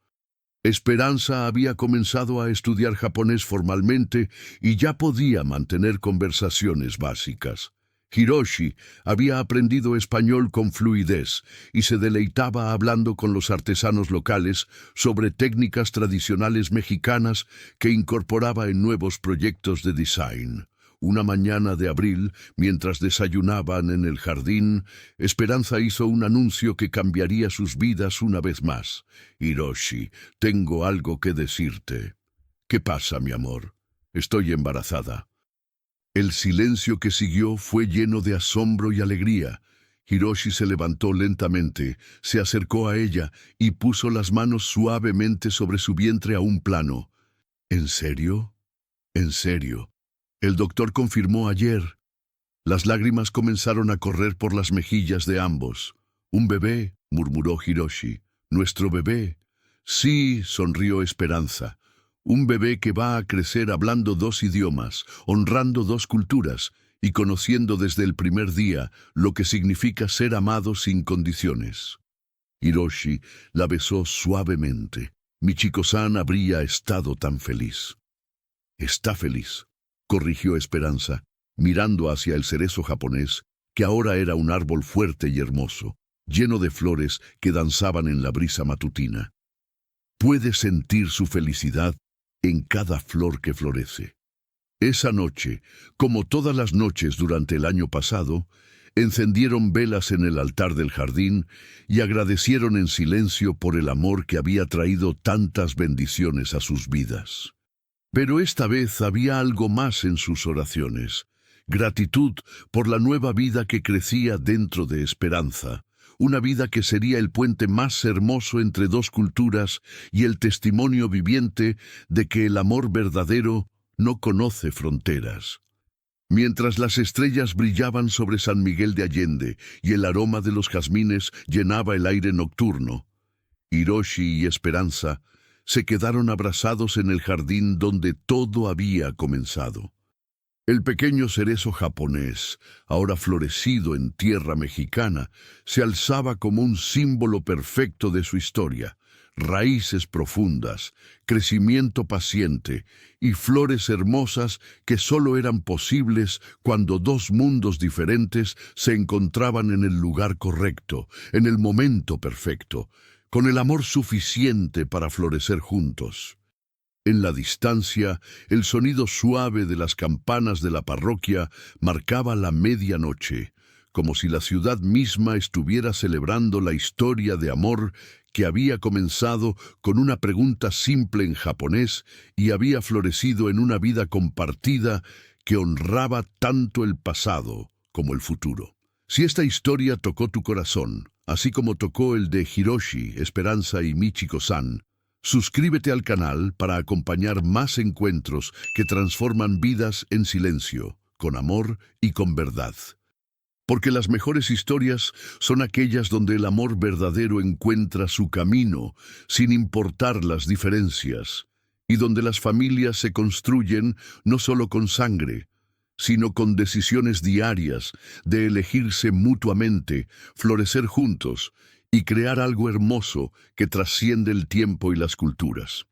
Esperanza había comenzado a estudiar japonés formalmente y ya podía mantener conversaciones básicas. Hiroshi había aprendido español con fluidez y se deleitaba hablando con los artesanos locales sobre técnicas tradicionales mexicanas que incorporaba en nuevos proyectos de design. Una mañana de abril, mientras desayunaban en el jardín, Esperanza hizo un anuncio que cambiaría sus vidas una vez más. «Hiroshi, tengo algo que decirte». «¿Qué pasa, mi amor?» «Estoy embarazada». El silencio que siguió fue lleno de asombro y alegría. Hiroshi se levantó lentamente, se acercó a ella y puso las manos suavemente sobre su vientre a un plano. «¿En serio? ¿En serio?» El doctor confirmó ayer. Las lágrimas comenzaron a correr por las mejillas de ambos. «¿Un bebé?», murmuró Hiroshi. «¿Nuestro bebé?» «Sí», sonrió Esperanza. «Un bebé que va a crecer hablando 2 idiomas, honrando 2 culturas y conociendo desde el primer día lo que significa ser amado sin condiciones». Hiroshi la besó suavemente. «Michiko-san habría estado tan feliz». «Está feliz», corrigió Esperanza, mirando hacia el cerezo japonés, que ahora era un árbol fuerte y hermoso, lleno de flores que danzaban en la brisa matutina. Puede sentir su felicidad en cada flor que florece. Esa noche, como todas las noches durante el año pasado, encendieron velas en el altar del jardín y agradecieron en silencio por el amor que había traído tantas bendiciones a sus vidas. Pero esta vez había algo más en sus oraciones: gratitud por la nueva vida que crecía dentro de Esperanza, una vida que sería el puente más hermoso entre 2 culturas y el testimonio viviente de que el amor verdadero no conoce fronteras. Mientras las estrellas brillaban sobre San Miguel de Allende y el aroma de los jazmines llenaba el aire nocturno, Hiroshi y Esperanza se quedaron abrazados en el jardín donde todo había comenzado. El pequeño cerezo japonés, ahora florecido en tierra mexicana, se alzaba como un símbolo perfecto de su historia: raíces profundas, crecimiento paciente y flores hermosas que solo eran posibles cuando 2 mundos diferentes se encontraban en el lugar correcto, en el momento perfecto, con el amor suficiente para florecer juntos. En la distancia, el sonido suave de las campanas de la parroquia marcaba la medianoche, como si la ciudad misma estuviera celebrando la historia de amor que había comenzado con una pregunta simple en japonés y había florecido en una vida compartida que honraba tanto el pasado como el futuro. Si esta historia tocó tu corazón, así como tocó el de Hiroshi, Esperanza y Michiko-san, suscríbete al canal para acompañar más encuentros que transforman vidas en silencio, con amor y con verdad. Porque las mejores historias son aquellas donde el amor verdadero encuentra su camino, sin importar las diferencias, y donde las familias se construyen no solo con sangre, sino con decisiones diarias de elegirse mutuamente, florecer juntos y crear algo hermoso que trasciende el tiempo y las culturas.